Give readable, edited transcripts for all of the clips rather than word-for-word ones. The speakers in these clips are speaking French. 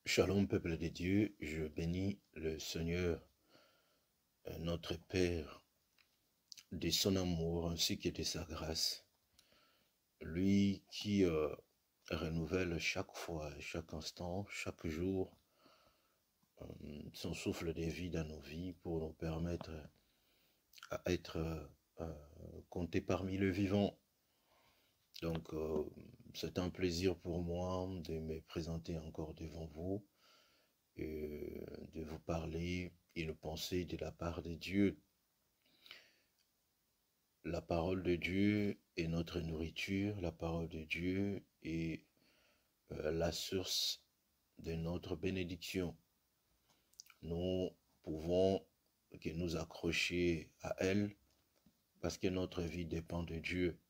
Shalom, peuple de Dieu, je bénis le Seigneur, notre Père, de son amour ainsi que de sa grâce. Lui qui renouvelle chaque fois, chaque instant, chaque jour, son souffle de vie dans nos vies pour nous permettre à être comptés parmi les vivants. Donc, c'est un plaisir pour moi de me présenter encore devant vous, de vous parler une pensée de la part de Dieu. La parole de Dieu est notre nourriture, la parole de Dieu est la source de notre bénédiction. Nous pouvons que nous accrocher à elle parce que notre vie dépend de Dieu.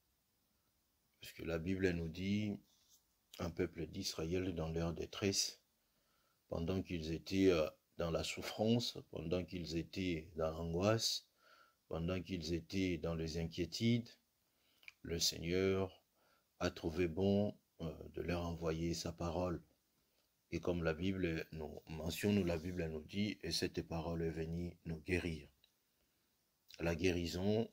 Parce que la Bible nous dit, un peuple d'Israël dans leur détresse, pendant qu'ils étaient dans la souffrance, pendant qu'ils étaient dans l'angoisse, pendant qu'ils étaient dans les inquiétudes, le Seigneur a trouvé bon de leur envoyer sa parole. Et comme la Bible nous mentionne, la Bible nous dit, et cette parole est venue nous guérir. La guérison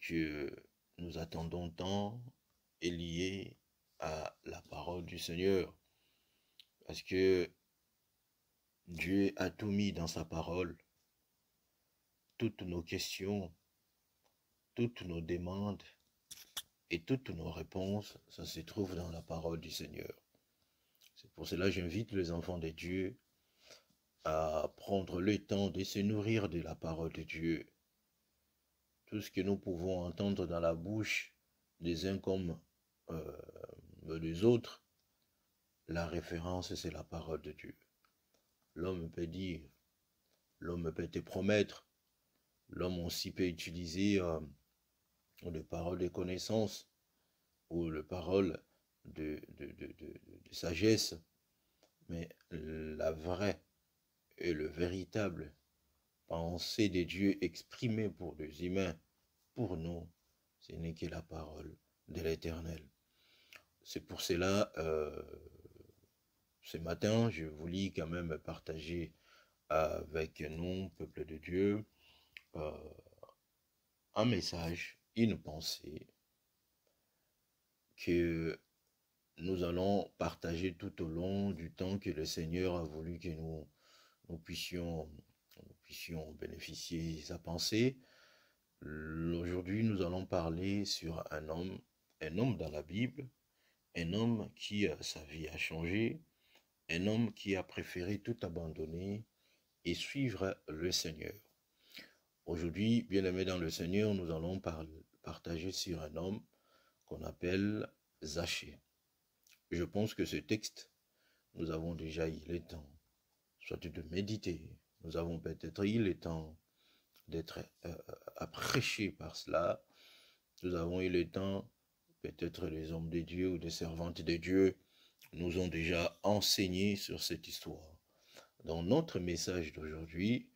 que nous attendons tant est liée à la parole du Seigneur. Parce que Dieu a tout mis dans sa parole. Toutes nos questions, toutes nos demandes et toutes nos réponses, ça se trouve dans la parole du Seigneur. C'est pour cela que j'invite les enfants de Dieu à prendre le temps de se nourrir de la parole de Dieu. Tout ce que nous pouvons entendre dans la bouche des uns comme des autres, la référence, c'est la parole de Dieu. L'homme peut dire, l'homme peut te promettre, l'homme aussi peut utiliser des paroles de connaissance ou des paroles de sagesse, mais la vraie et le véritable pensée de Dieu exprimée pour les humains, pour nous, ce n'est que la parole de l'Éternel. C'est pour cela, ce matin, je voulais quand même partager avec nous, peuple de Dieu, un message, une pensée que nous allons partager tout au long du temps que le Seigneur a voulu que nous puissions bénéficier de sa pensée. Aujourd'hui, nous allons parler sur un homme dans la Bible, un homme qui sa vie a changé, un homme qui a préféré tout abandonner et suivre le Seigneur. Aujourd'hui, bien-aimés dans le Seigneur, nous allons partager sur un homme qu'on appelle Zachée. Je pense que ce texte, nous avons déjà eu le temps, soit de méditer, nous avons peut-être eu le temps d'être prêcher par cela, nous avons eu le temps, peut-être les hommes de Dieu ou des servantes de Dieu nous ont déjà enseigné sur cette histoire. Donc notre message d'aujourd'hui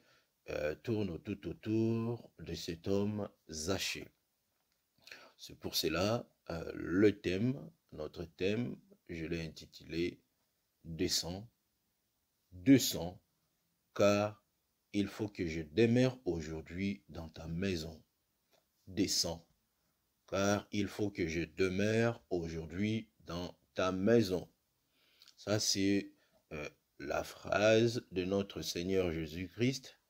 tourne tout autour de cet homme Zachée. C'est pour cela le thème, notre thème, je l'ai intitulé « Descends, car il faut que je demeure aujourd'hui dans ta maison. Descends, car il faut que je demeure aujourd'hui dans ta maison. » Ça, c'est la phrase de notre Seigneur Jésus-Christ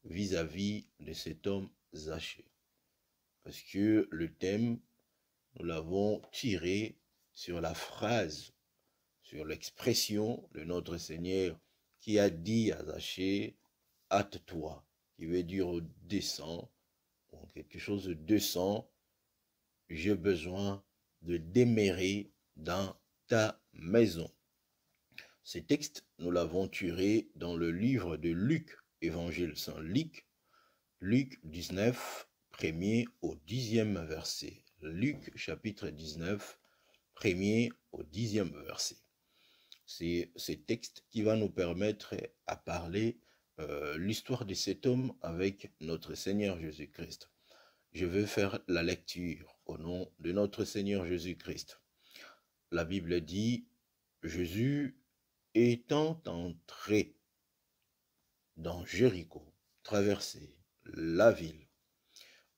vis-à-vis de cet homme Zachée. Parce que le thème, nous l'avons tiré sur la phrase, sur l'expression de notre Seigneur qui a dit à Zachée, « Hâte-toi », qui veut dire « descends », ou quelque chose de descends, j'ai besoin de demeurer dans ta maison. Ces textes, nous l'avons tiré dans le livre de Luc, Évangile Saint Luc, Luc 19, 1er au 10e verset. Luc chapitre 19, 1er au 10e verset. C'est ce texte qui va nous permettre à parler l'histoire de cet homme avec notre Seigneur Jésus-Christ. Je vais faire la lecture au nom de notre Seigneur Jésus-Christ. La Bible dit, Jésus étant entré dans Jéricho, traversé la ville,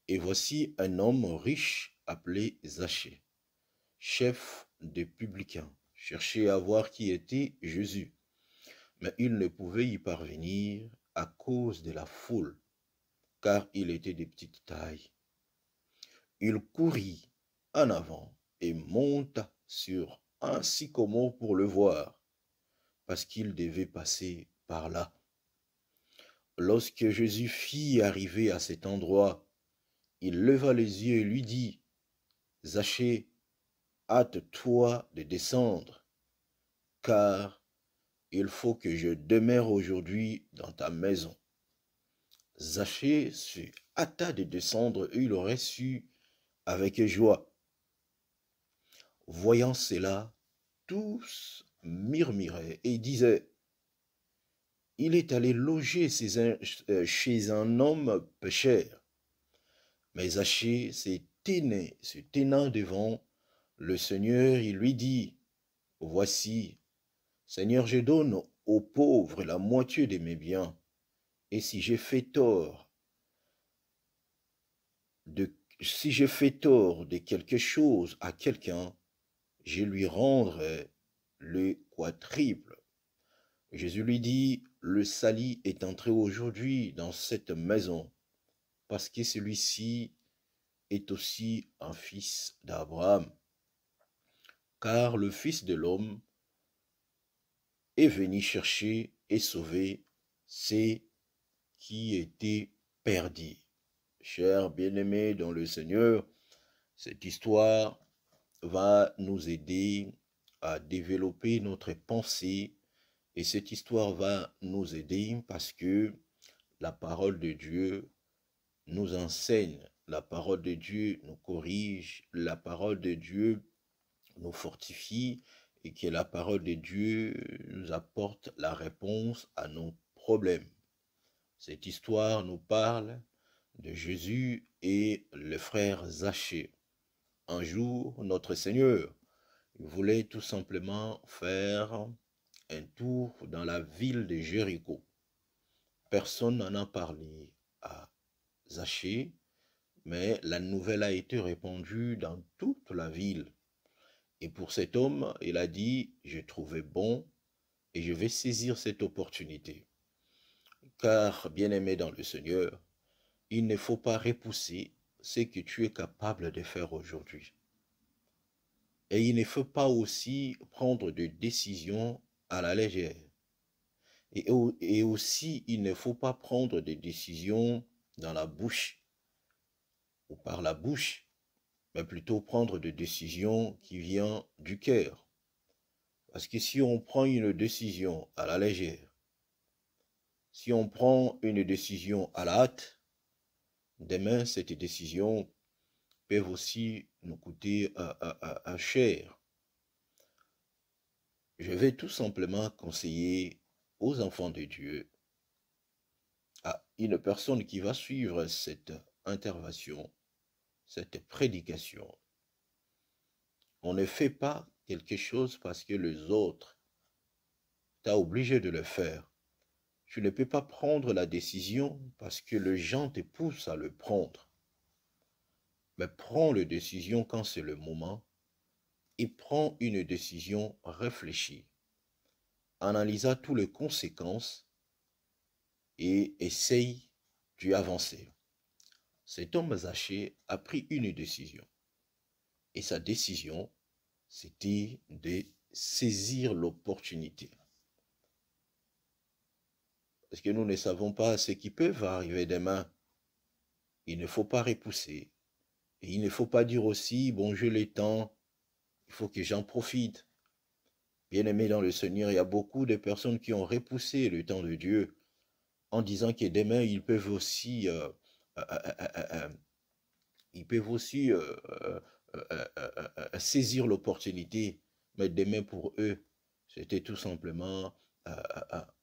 et voici un homme riche appelé Zachée, chef des publicains, cherchait à voir qui était Jésus, mais il ne pouvait y parvenir à cause de la foule, car il était de petite taille. Il courut en avant et monta sur un sycomore pour le voir, parce qu'il devait passer par là. Lorsque Jésus fit arriver à cet endroit, il leva les yeux et lui dit, « Zachée, hâte-toi de descendre, car il faut que je demeure aujourd'hui dans ta maison. » Zachée se hâta de descendre et il aurait su avec joie. Voyant cela, tous murmuraient et disaient, « Il est allé loger chez un homme pécheur. » Mais Zachée se tenant devant le Seigneur, il lui dit, « Voici, Seigneur, je donne aux pauvres la moitié de mes biens, et si j'ai fait tort de quelque chose à quelqu'un, je lui rendrai le quadruple. » Jésus lui dit, « Le salut est entré aujourd'hui dans cette maison, parce que celui-ci est aussi un fils d'Abraham. Car le Fils de l'homme est venu chercher et sauver ceux qui étaient perdus. » Chers bien-aimés dans le Seigneur, cette histoire va nous aider à développer notre pensée et cette histoire va nous aider parce que la parole de Dieu nous enseigne, la parole de Dieu nous corrige, la parole de Dieu nous fortifie et que la parole de Dieu nous apporte la réponse à nos problèmes. Cette histoire nous parle de Jésus et le frère Zachée. Un jour, notre Seigneur voulait tout simplement faire un tour dans la ville de Jéricho. Personne n'en a parlé à Zachée, mais la nouvelle a été répandue dans toute la ville. Et pour cet homme, il a dit, « Je trouvais bon et je vais saisir cette opportunité. » Car, bien-aimé dans le Seigneur, il ne faut pas repousser ce que tu es capable de faire aujourd'hui. Et il ne faut pas aussi prendre de décisions à la légère. Et aussi, il ne faut pas prendre des décisions dans la bouche ou par la bouche, mais plutôt prendre des décisions qui viennent du cœur. Parce que si on prend une décision à la légère, si on prend une décision à la hâte, demain, cette décision peut aussi nous coûter cher. Je vais tout simplement conseiller aux enfants de Dieu, à une personne qui va suivre cette intervention, cette prédication. On ne fait pas quelque chose parce que les autres t'ont obligé de le faire. Tu ne peux pas prendre la décision parce que les gens te poussent à le prendre. Mais prends la décision quand c'est le moment et prends une décision réfléchie. Analysa toutes les conséquences et essaye d'y avancer. Cet homme Zachée a pris une décision. Et sa décision, c'était de saisir l'opportunité. Parce que nous ne savons pas ce qui peut arriver demain. Il ne faut pas repousser. Et il ne faut pas dire aussi, bon, je l'ai temps, il faut que j'en profite. Bien-aimé dans le Seigneur, il y a beaucoup de personnes qui ont repoussé le temps de Dieu en disant que demain, ils peuvent aussi, saisir l'opportunité. Mais demain, pour eux, c'était tout simplement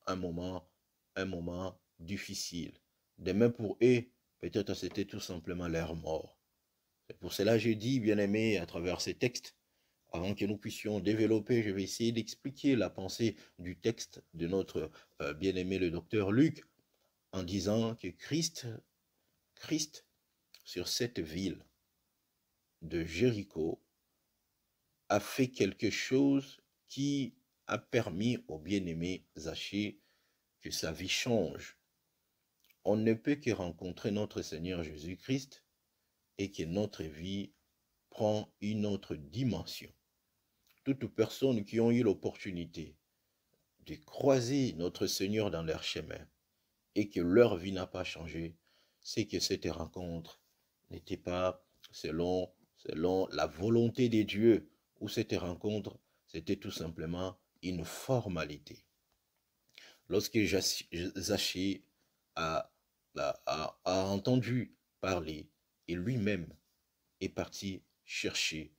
un moment difficile. Demain, pour eux, peut-être c'était tout simplement leur mort. C'est pour cela que je dis, bien-aimé, à travers ces textes, avant que nous puissions développer, je vais essayer d'expliquer la pensée du texte de notre bien-aimé le docteur Luc, en disant que Christ, sur cette ville de Jéricho, a fait quelque chose qui a permis au bien-aimé Zachée que sa vie change. On ne peut que rencontrer notre Seigneur Jésus-Christ et que notre vie prend une autre dimension. Toutes personnes qui ont eu l'opportunité de croiser notre Seigneur dans leur chemin et que leur vie n'a pas changé, c'est que cette rencontre n'était pas selon la volonté de Dieu, ou cette rencontre, c'était tout simplement une formalité. Lorsque Zachée a entendu parler, et lui-même est parti chercher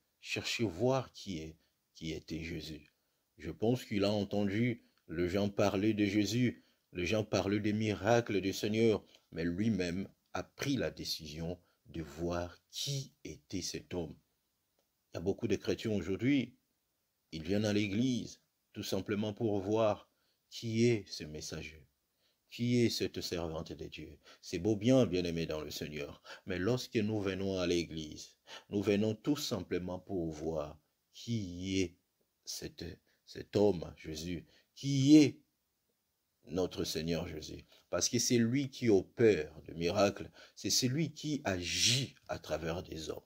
voir qui était Jésus. Je pense qu'il a entendu les gens parler de Jésus, les gens parler des miracles du Seigneur, mais lui-même a pris la décision de voir qui était cet homme. Il y a beaucoup de chrétiens aujourd'hui, ils viennent à l'église tout simplement pour voir qui est ce messager. Qui est cette servante de Dieu? C'est beau bien, bien-aimé dans le Seigneur, mais lorsque nous venons à l'église, nous venons tout simplement pour voir qui est cet homme, Jésus, qui est notre Seigneur Jésus. Parce que c'est lui qui opère le miracle, c'est celui qui agit à travers des hommes.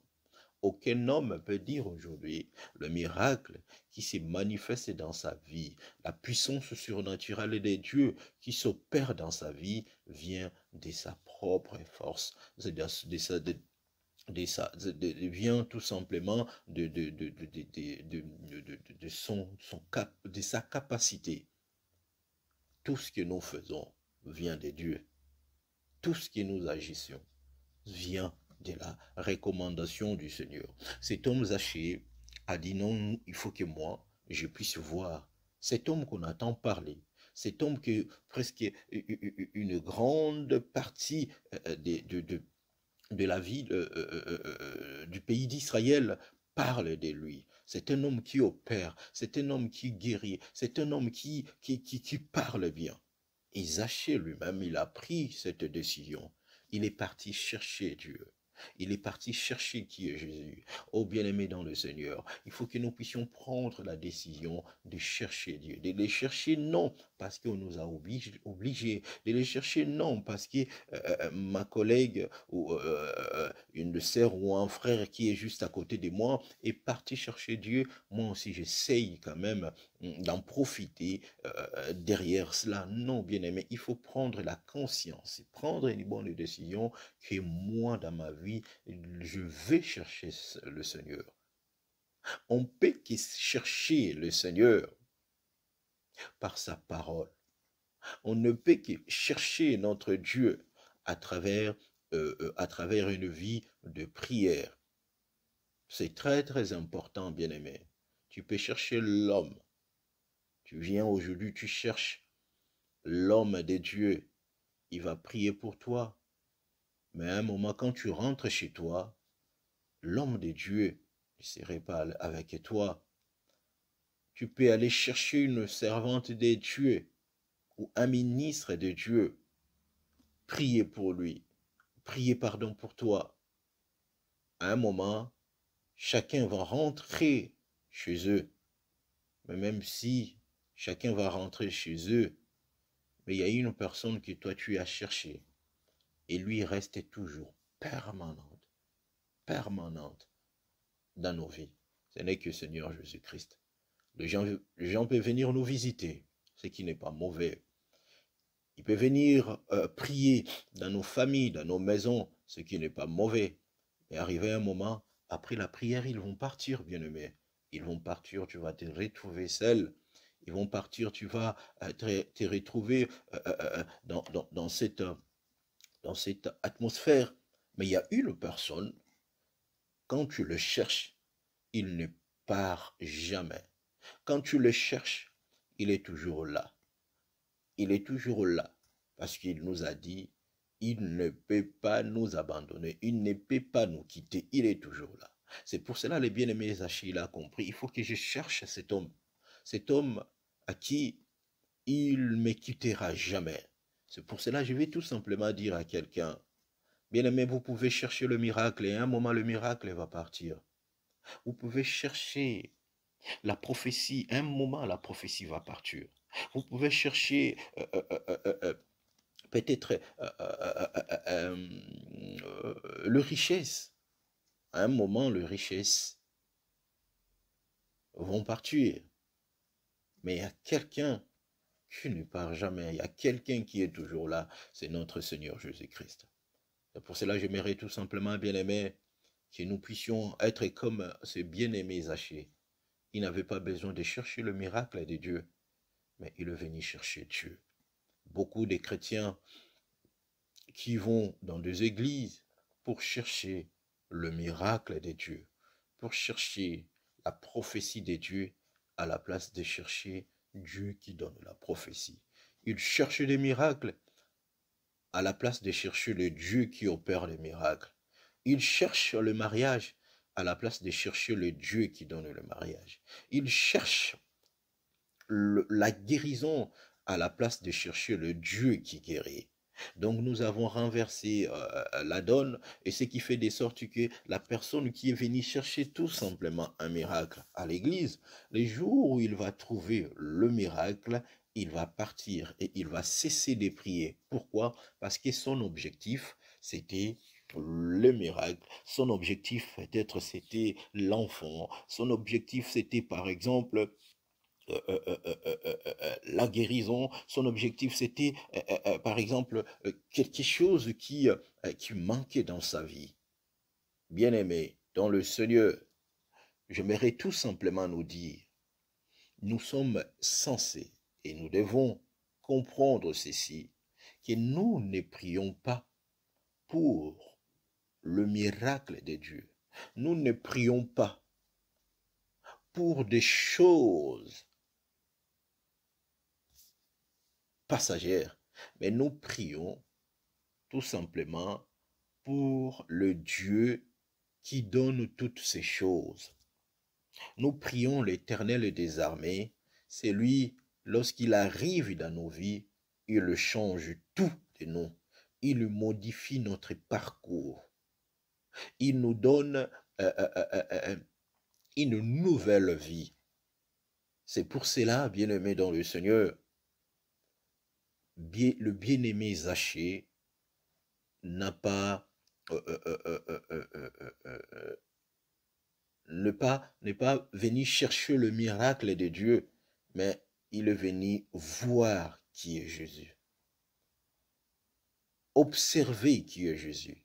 Aucun homme peut dire aujourd'hui le miracle qui se manifeste dans sa vie, la puissance surnaturelle des dieux qui s'opère dans sa vie vient de sa propre force, vient tout simplement de sa capacité. Tout ce que nous faisons vient de Dieu. Tout ce que nous agissons vient de la recommandation du Seigneur. Cet homme Zachée a dit non, il faut que moi, je puisse voir cet homme qu'on attend parler, cet homme que presque une grande partie de la vie du pays d'Israël parle de lui. C'est un homme qui opère, c'est un homme qui guérit, c'est un homme qui parle bien. Et Zachée lui-même, il a pris cette décision. Il est parti chercher Dieu. Il est parti chercher qui est Jésus. Oh bien-aimé dans le Seigneur, il faut que nous puissions prendre la décision de chercher Dieu. De les chercher non parce qu'on nous a obligés. De les chercher non parce que ma collègue ou une sœur ou un frère qui est juste à côté de moi est parti chercher Dieu. Moi aussi j'essaye quand même d'en profiter derrière cela. Non, bien-aimé, il faut prendre la conscience et prendre une bonne décision que moi, dans ma vie, je vais chercher le Seigneur. On peut que chercher le Seigneur par sa parole. On ne peut que chercher notre Dieu à travers une vie de prière. C'est très, très important, bien-aimé. Tu peux chercher l'homme. Tu viens aujourd'hui, tu cherches l'homme de Dieu. Il va prier pour toi. Mais à un moment, quand tu rentres chez toi, l'homme de Dieu ne serait pas avec toi. Tu peux aller chercher une servante de Dieu ou un ministre de Dieu. Prier pour lui. Prier pardon pour toi. À un moment, chacun va rentrer chez eux. Mais même si chacun va rentrer chez eux, mais il y a une personne que toi tu as cherchée. Et lui reste toujours permanente dans nos vies. Ce n'est que Seigneur Jésus-Christ. Les gens peuvent venir nous visiter, ce qui n'est pas mauvais. Ils peuvent venir prier dans nos familles, dans nos maisons, ce qui n'est pas mauvais. Mais arrivé un moment, après la prière, ils vont partir, bien-aimés. Ils vont partir, tu vas te retrouver seul. Ils vont partir, tu vas te retrouver dans cette atmosphère. Mais il y a une personne, quand tu le cherches, il ne part jamais. Quand tu le cherches, il est toujours là. Il est toujours là. Parce qu'il nous a dit, il ne peut pas nous abandonner. Il ne peut pas nous quitter. Il est toujours là. C'est pour cela, les bien-aimés, Zaché, il a compris, il faut que je cherche cet homme à qui il ne me quittera jamais. C'est pour cela, je vais tout simplement dire à quelqu'un, bien-aimé, vous pouvez chercher le miracle et à un moment, le miracle va partir. Vous pouvez chercher la prophétie, à un moment, la prophétie va partir. Vous pouvez chercher peut-être le richesse. À un moment, le richesse vont partir. Mais il y a quelqu'un qui ne part jamais. Il y a quelqu'un qui est toujours là. C'est notre Seigneur Jésus-Christ. C'est pour cela que j'aimerais tout simplement, bien-aimé, que nous puissions être comme ce bien-aimé Zaché. Il n'avait pas besoin de chercher le miracle de Dieu, mais il est venu chercher Dieu. Beaucoup de chrétiens qui vont dans des églises pour chercher le miracle de Dieu, pour chercher la prophétie de Dieu à la place de chercher Dieu qui donne la prophétie. Ils cherchent des miracles à la place de chercher le Dieu qui opère les miracles. Ils cherchent le mariage à la place de chercher le Dieu qui donne le mariage. Ils cherchent la guérison à la place de chercher le Dieu qui guérit. Donc nous avons renversé la donne et ce qui fait de sorte que la personne qui est venue chercher tout simplement un miracle à l'église, les jours où il va trouver le miracle, il va partir et il va cesser de prier. Pourquoi? Parce que son objectif, c'était le miracle. Son objectif, peut-être, c'était l'enfant. Son objectif, c'était, par exemple, la guérison. Son objectif, c'était, par exemple, quelque chose qui manquait dans sa vie. Bien-aimé, dans le Seigneur, j'aimerais tout simplement nous dire, nous sommes censés et nous devons comprendre ceci, que nous ne prions pas pour le miracle de Dieu. Nous ne prions pas pour des choses passagères, mais nous prions tout simplement pour le Dieu qui donne toutes ces choses. Nous prions l'Éternel des armées, c'est lui, lorsqu'il arrive dans nos vies, il change tout de nous, il modifie notre parcours, il nous donne une nouvelle vie. C'est pour cela, bien-aimé dans le Seigneur, le bien-aimé Zaché n'a pas ne pas venir chercher le miracle de Dieu, mais il est venu voir qui est Jésus, observer qui est Jésus.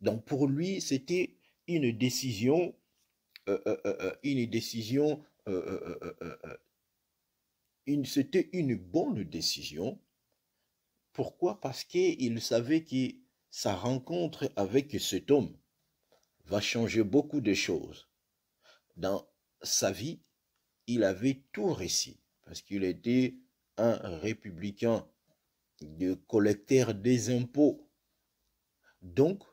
Donc pour lui, c'était une décision, c'était une bonne décision. Pourquoi? Parce qu'il savait que sa rencontre avec cet homme va changer beaucoup de choses. Dans sa vie, il avait tout réussi, parce qu'il était un républicain, de collecteur des impôts. Donc,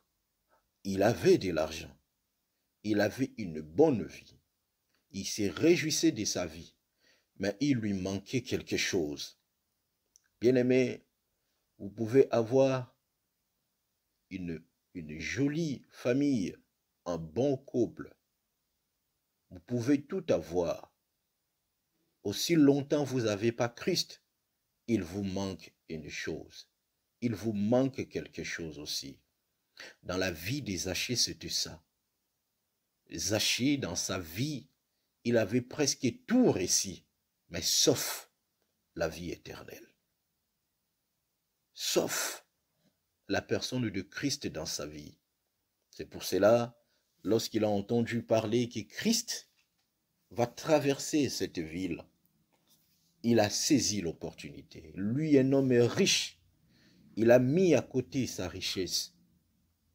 il avait de l'argent, il avait une bonne vie, il se réjouissait de sa vie, mais il lui manquait quelque chose. Bien-aimé, vous pouvez avoir une jolie famille, un bon couple, vous pouvez tout avoir. Aussi longtemps vous n'avez pas Christ, il vous manque une chose. Il vous manque quelque chose aussi. Dans la vie de Zaché, c'était ça. Zaché, dans sa vie, il avait presque tout réussi, mais sauf la vie éternelle. Sauf la personne de Christ dans sa vie. C'est pour cela, lorsqu'il a entendu parler que Christ va traverser cette ville, il a saisi l'opportunité. Lui, un homme riche, il a mis à côté sa richesse,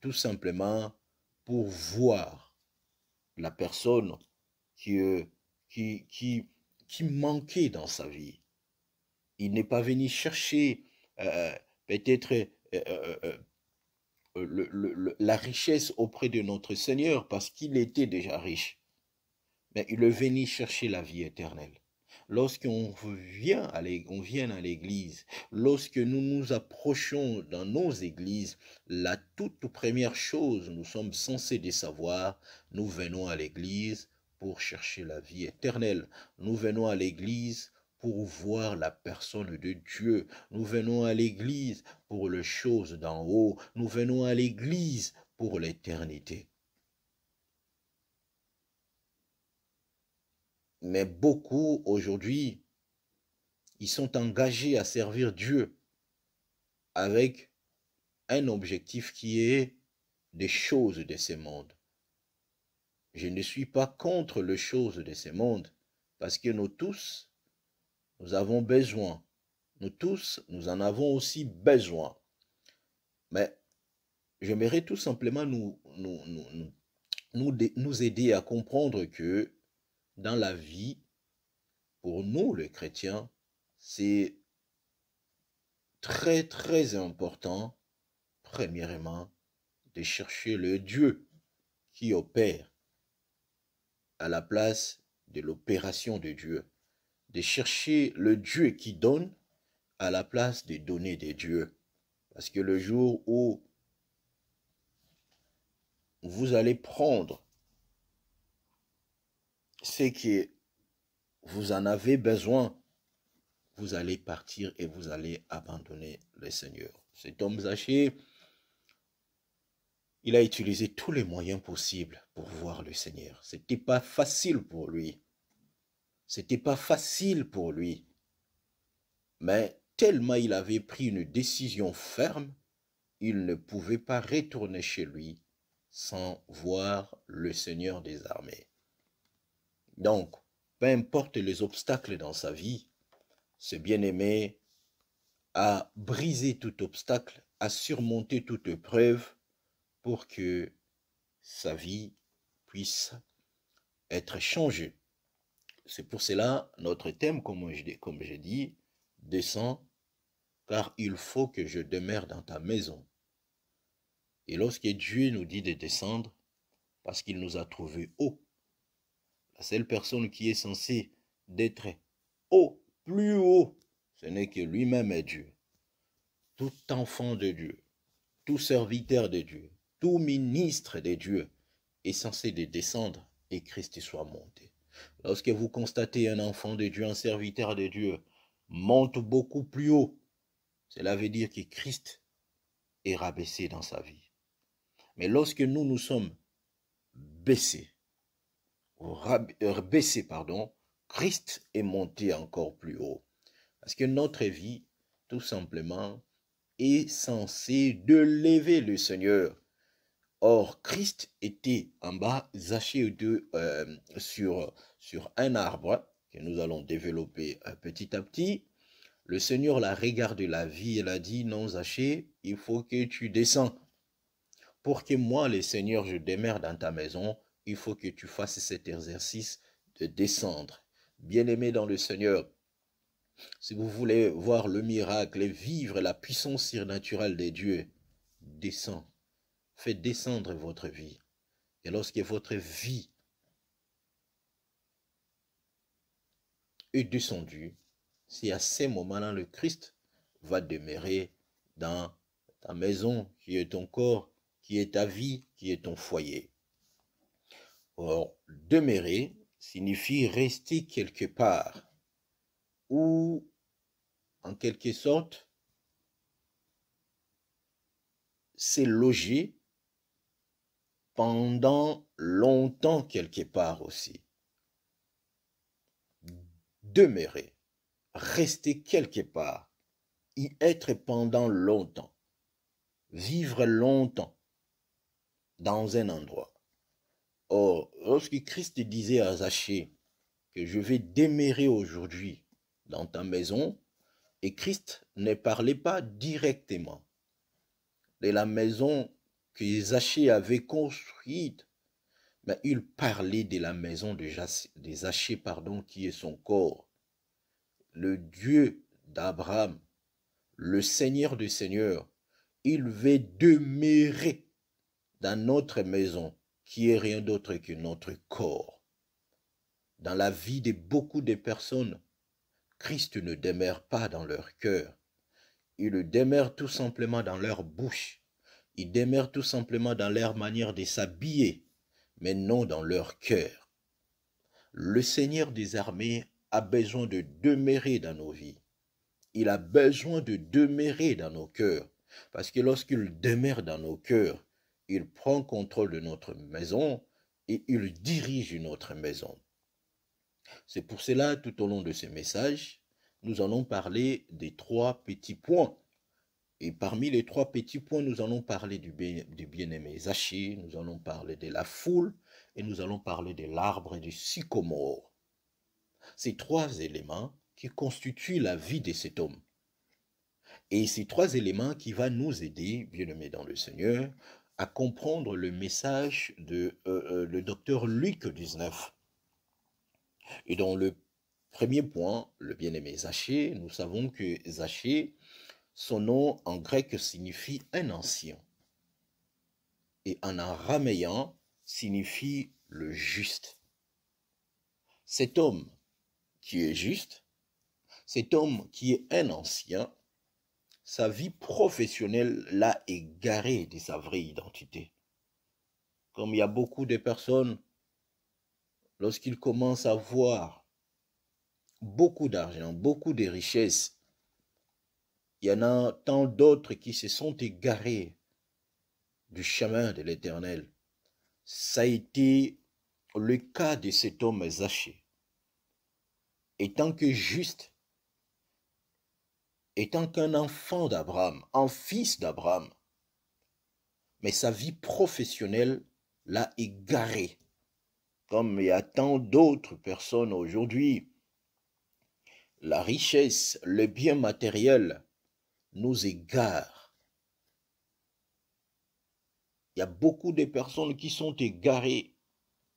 tout simplement pour voir la personne qui manquait dans sa vie. Il n'est pas venu chercher peut-être la richesse auprès de notre Seigneur parce qu'il était déjà riche. Mais il est venu chercher la vie éternelle. Lorsqu'on vient à l'église, lorsque nous nous approchons dans nos églises, la toute première chose, nous sommes censés de savoir, nous venons à l'église pour chercher la vie éternelle. Nous venons à l'église pour voir la personne de Dieu. Nous venons à l'église pour les choses d'en haut. Nous venons à l'église pour l'éternité. Mais beaucoup aujourd'hui, ils sont engagés à servir Dieu avec un objectif qui est des choses de ce monde. Je ne suis pas contre les choses de ce monde parce que nous tous, nous avons besoin. Nous tous, nous en avons aussi besoin. Mais j'aimerais tout simplement nous aider à comprendre que dans la vie, pour nous les chrétiens, c'est très très important, premièrement, de chercher le Dieu qui opère à la place de l'opération de Dieu, de chercher le Dieu qui donne à la place de donner des dieux. Parce que le jour où vous allez prendre ce que vous en avez besoin, vous allez partir et vous allez abandonner le Seigneur. Cet homme Zachée, il a utilisé tous les moyens possibles pour voir le Seigneur. C'était pas facile pour lui. C'était pas facile pour lui. Mais tellement il avait pris une décision ferme, il ne pouvait pas retourner chez lui sans voir le Seigneur des armées. Donc, peu importe les obstacles dans sa vie, ce bien-aimé a brisé tout obstacle, a surmonté toute épreuve pour que sa vie puisse être changée. C'est pour cela notre thème, comme j'ai dit, descend, car il faut que je demeure dans ta maison. Et lorsque Dieu nous dit de descendre, parce qu'il nous a trouvés hauts, la seule personne qui est censée d'être haut, plus haut, ce n'est que lui-même est Dieu. Tout enfant de Dieu, tout serviteur de Dieu, tout ministre de Dieu est censé de descendre et Christ soit monté. Lorsque vous constatez un enfant de Dieu, un serviteur de Dieu, monte beaucoup plus haut, cela veut dire que Christ est rabaissé dans sa vie. Mais lorsque nous sommes baissés, Christ est monté encore plus haut. Parce que notre vie, tout simplement, est censée de lever le Seigneur. Or, Christ était en bas, Zachée sur un arbre que nous allons développer petit à petit. Le Seigneur la regarde la vie et l'a dit, non Zachée, il faut que tu descends. Pour que moi, le Seigneur, je demeure dans ta maison, il faut que tu fasses cet exercice de descendre. Bien-aimé dans le Seigneur, si vous voulez voir le miracle et vivre la puissance surnaturelle de Dieu, descends. Faites descendre votre vie. Et lorsque votre vie est descendue, c'est à ces moments-là le Christ va demeurer dans ta maison qui est ton corps, qui est ta vie, qui est ton foyer. Or, demeurer signifie rester quelque part ou, en quelque sorte, c'est loger pendant longtemps quelque part aussi. Demeurer, rester quelque part, y être pendant longtemps, vivre longtemps dans un endroit. Or, lorsque Christ disait à Zachée que je vais demeurer aujourd'hui dans ta maison, et Christ ne parlait pas directement de la maison que Zachée avait construite, mais il parlait de la maison de Zachée, qui est son corps. Le Dieu d'Abraham, le Seigneur des Seigneurs, il veut demeurer dans notre maison, qui est rien d'autre que notre corps. Dans la vie de beaucoup de personnes, Christ ne demeure pas dans leur cœur. Il demeure tout simplement dans leur bouche. Il demeure tout simplement dans leur manière de s'habiller, mais non dans leur cœur. Le Seigneur des armées a besoin de demeurer dans nos vies. Il a besoin de demeurer dans nos cœurs. Parce que lorsqu'il demeure dans nos cœurs, il prend contrôle de notre maison et il dirige notre maison. C'est pour cela, tout au long de ce message, nous allons parler des 3 petits points. Et parmi les 3 petits points, nous allons parler du bien-aimé Zaché, nous allons parler de la foule et nous allons parler de l'arbre du sycomore. Ces 3 éléments qui constituent la vie de cet homme. Et ces 3 éléments qui vont nous aider, bien-aimés dans le Seigneur, à comprendre le message de le docteur Luc 19. Et dans le premier point, le bien-aimé Zaché, nous savons que Zaché, son nom en grec signifie un ancien. Et en araméen signifie le juste. Cet homme qui est juste, cet homme qui est un ancien, sa vie professionnelle l'a égaré de sa vraie identité. Comme il y a beaucoup de personnes, lorsqu'ils commencent à voir beaucoup d'argent, beaucoup de richesses, il y en a tant d'autres qui se sont égarés du chemin de l'Éternel. Ça a été le cas de cet homme Zaché. Étant que juste, étant qu'un enfant d'Abraham, un fils d'Abraham, mais sa vie professionnelle l'a égaré. Comme il y a tant d'autres personnes aujourd'hui, la richesse, le bien matériel nous égare. Il y a beaucoup de personnes qui sont égarées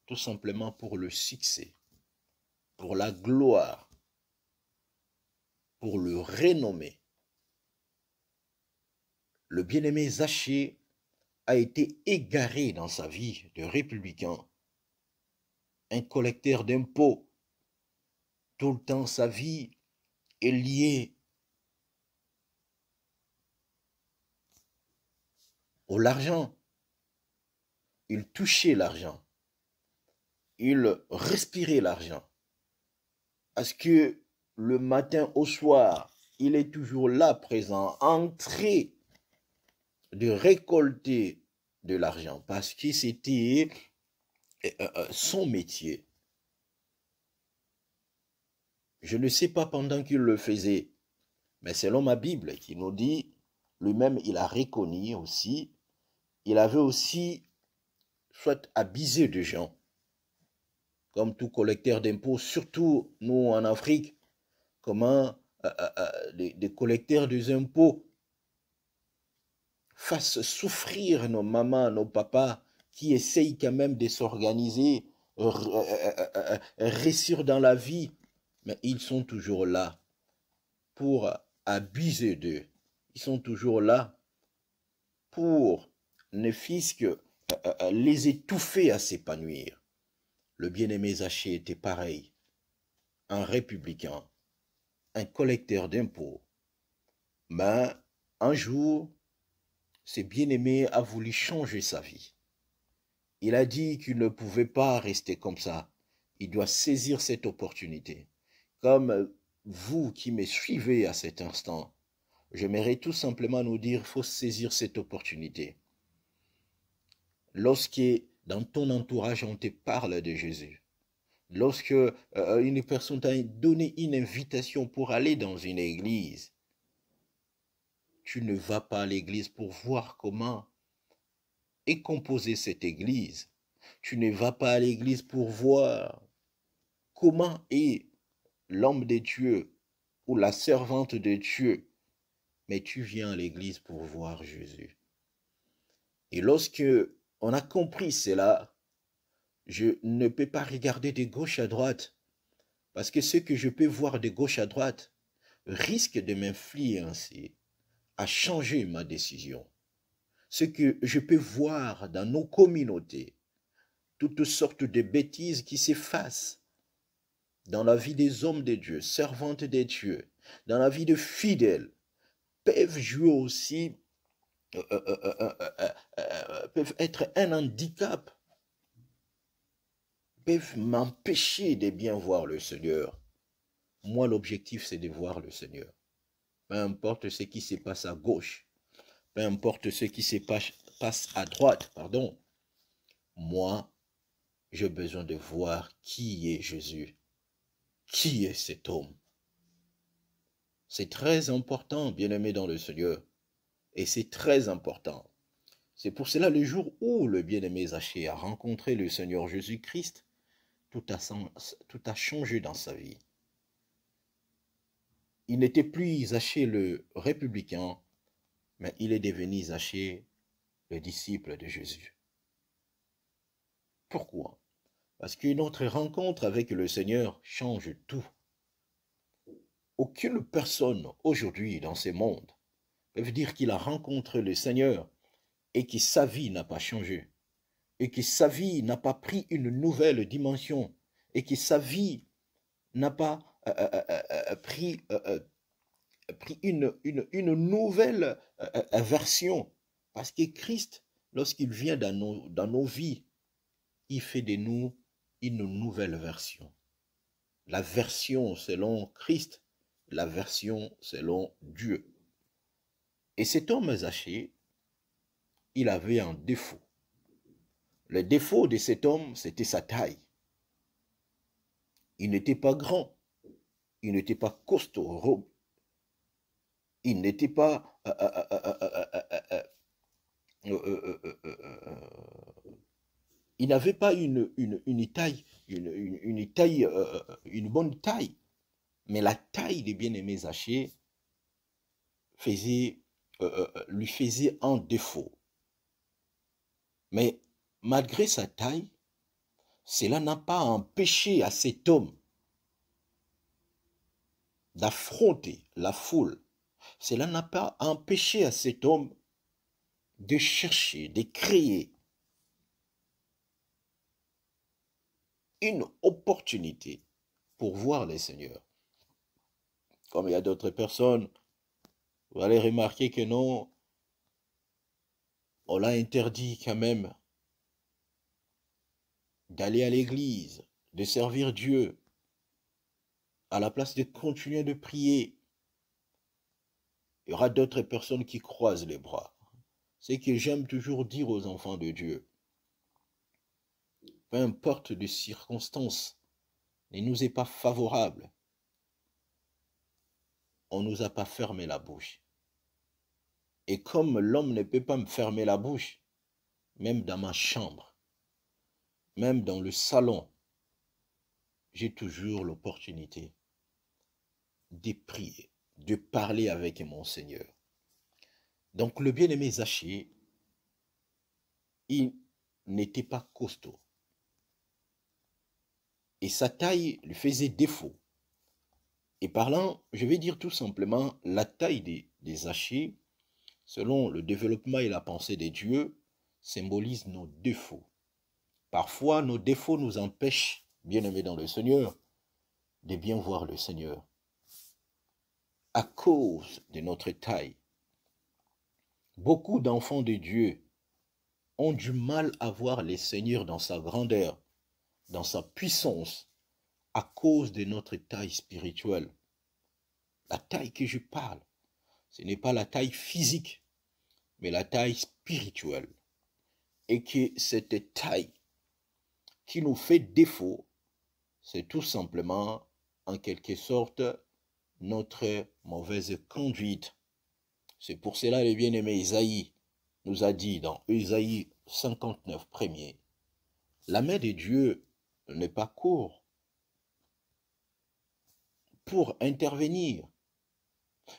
tout simplement pour le succès, pour la gloire, pour le renommée. Le bien-aimé Zaché a été égaré dans sa vie de républicain, un collecteur d'impôts. Tout le temps, sa vie est liée à l'argent. Il touchait l'argent. Il respirait l'argent. Parce que le matin au soir, il est toujours là présent, en train de récolter de l'argent. Parce que c'était son métier. Je ne sais pas pendant qu'il le faisait, mais selon ma Bible qui nous dit, lui-même il a reconnu aussi, il avait aussi soit abusé de gens, comme tout collecteur d'impôts, surtout nous en Afrique, comment des collecteurs des impôts fassent souffrir nos mamans, nos papas, qui essayent quand même de s'organiser, réussir dans la vie, mais ils sont toujours là pour abuser d'eux. Ils sont toujours là pour ne fût-ce que les étouffer à s'épanouir. Le bien-aimé Zaché était pareil, un républicain, un collecteur d'impôts. Mais un jour, ce bien-aimé a voulu changer sa vie. Il a dit qu'il ne pouvait pas rester comme ça. Il doit saisir cette opportunité. Comme vous qui me suivez à cet instant, j'aimerais tout simplement nous dire, il faut saisir cette opportunité. Lorsque dans ton entourage on te parle de Jésus, lorsque une personne t'a donné une invitation pour aller dans une église, tu ne vas pas à l'église pour voir comment est composée cette église. Tu ne vas pas à l'église pour voir comment est l'homme de Dieu ou la servante de Dieu, mais tu viens à l'église pour voir Jésus. Et lorsque on a compris cela, je ne peux pas regarder de gauche à droite, parce que ce que je peux voir de gauche à droite risque de m'influencer à changer ma décision. ce que je peux voir dans nos communautés, toutes sortes de bêtises qui s'effacent dans la vie des hommes de Dieu, servantes de Dieu, dans la vie de fidèles, peuvent jouer aussi, peuvent être un handicap, peuvent m'empêcher de bien voir le Seigneur. Moi, l'objectif, c'est de voir le Seigneur. Peu importe ce qui se passe à gauche, peu importe ce qui se passe à droite, pardon. Moi, j'ai besoin de voir qui est Jésus, qui est cet homme. C'est très important, bien-aimé dans le Seigneur, et c'est très important. C'est pour cela, le jour où le bien-aimé Zachée a rencontré le Seigneur Jésus-Christ, tout a changé dans sa vie. Il n'était plus Zachée le républicain, mais il est devenu Zachée le disciple de Jésus. Pourquoi? Parce que notre rencontre avec le Seigneur change tout. Aucune personne aujourd'hui dans ce monde peut dire qu'il a rencontré le Seigneur et que sa vie n'a pas changé, et que sa vie n'a pas pris une nouvelle dimension, et que sa vie n'a pas pris une nouvelle version. Parce que Christ, lorsqu'il vient dans nos vies, il fait de nous une nouvelle version. La version selon Christ, la version selon Dieu. Et cet homme Zachée, il avait un défaut. Le défaut de cet homme, c'était sa taille. Il n'était pas grand, il n'était pas costaud, il n'était pas il n'avait pas une taille, une bonne taille. Mais la taille des bien-aimés Zachée lui faisait un défaut. Mais malgré sa taille, cela n'a pas empêché à cet homme d'affronter la foule. Cela n'a pas empêché à cet homme de chercher, de créer une opportunité pour voir le Seigneur. Comme il y a d'autres personnes, vous allez remarquer que non, on l'a interdit quand même d'aller à l'église, de servir Dieu, à la place de continuer de prier. Il y aura d'autres personnes qui croisent les bras. C'est que j'aime toujours dire aux enfants de Dieu, peu importe les circonstances, ne nous est pas favorable, on ne nous a pas fermé la bouche. Et comme l'homme ne peut pas me fermer la bouche, même dans ma chambre, même dans le salon, j'ai toujours l'opportunité de prier, de parler avec mon Seigneur. Donc le bien-aimé Zachée, il n'était pas costaud. Et sa taille lui faisait défaut. Et parlant, je vais dire tout simplement, la taille des Zachée, selon le développement et la pensée des dieux, symbolise nos défauts. Parfois, nos défauts nous empêchent, bien-aimés dans le Seigneur, de bien voir le Seigneur. À cause de notre taille, beaucoup d'enfants de Dieu ont du mal à voir le Seigneur dans sa grandeur, dans sa puissance, à cause de notre taille spirituelle. La taille que je parle, ce n'est pas la taille physique, mais la taille spirituelle. Et que cette taille qui nous fait défaut, c'est tout simplement, en quelque sorte, notre mauvaise conduite. C'est pour cela, le bien-aimé Isaïe nous a dit dans Isaïe 59, premier, la main de Dieu n'est pas courte pour intervenir.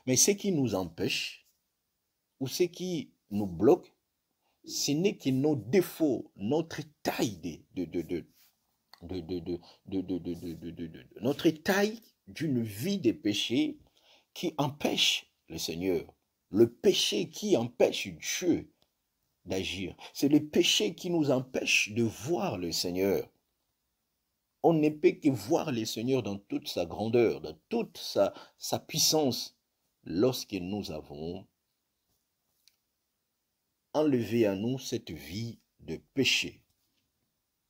Mais ce qui nous empêche, ou ce qui nous bloque, ce n'est que nos défauts, notre taille notre taille d'une vie de péché qui empêche le Seigneur. Le péché qui empêche Dieu d'agir. C'est le péché qui nous empêche de voir le Seigneur. On ne peut que voir le Seigneur dans toute sa grandeur, dans toute sa puissance, lorsque nous avons enlevé à nous cette vie de péché.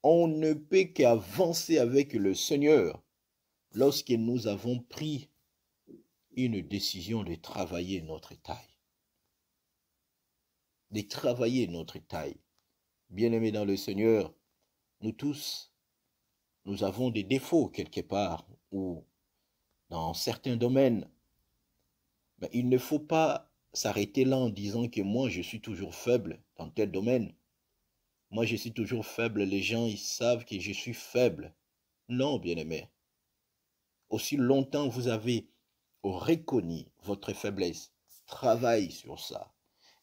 On ne peut qu'avancer avec le Seigneur lorsque nous avons pris une décision de travailler notre taille. De travailler notre taille. Bien-aimés dans le Seigneur, nous tous, nous avons des défauts quelque part ou dans certains domaines. Mais il ne faut pas s'arrêter là en disant que moi je suis toujours faible dans tel domaine. Moi je suis toujours faible, les gens ils savent que je suis faible. Non, bien-aimés. Aussi longtemps vous avez reconnu votre faiblesse, travaille sur ça.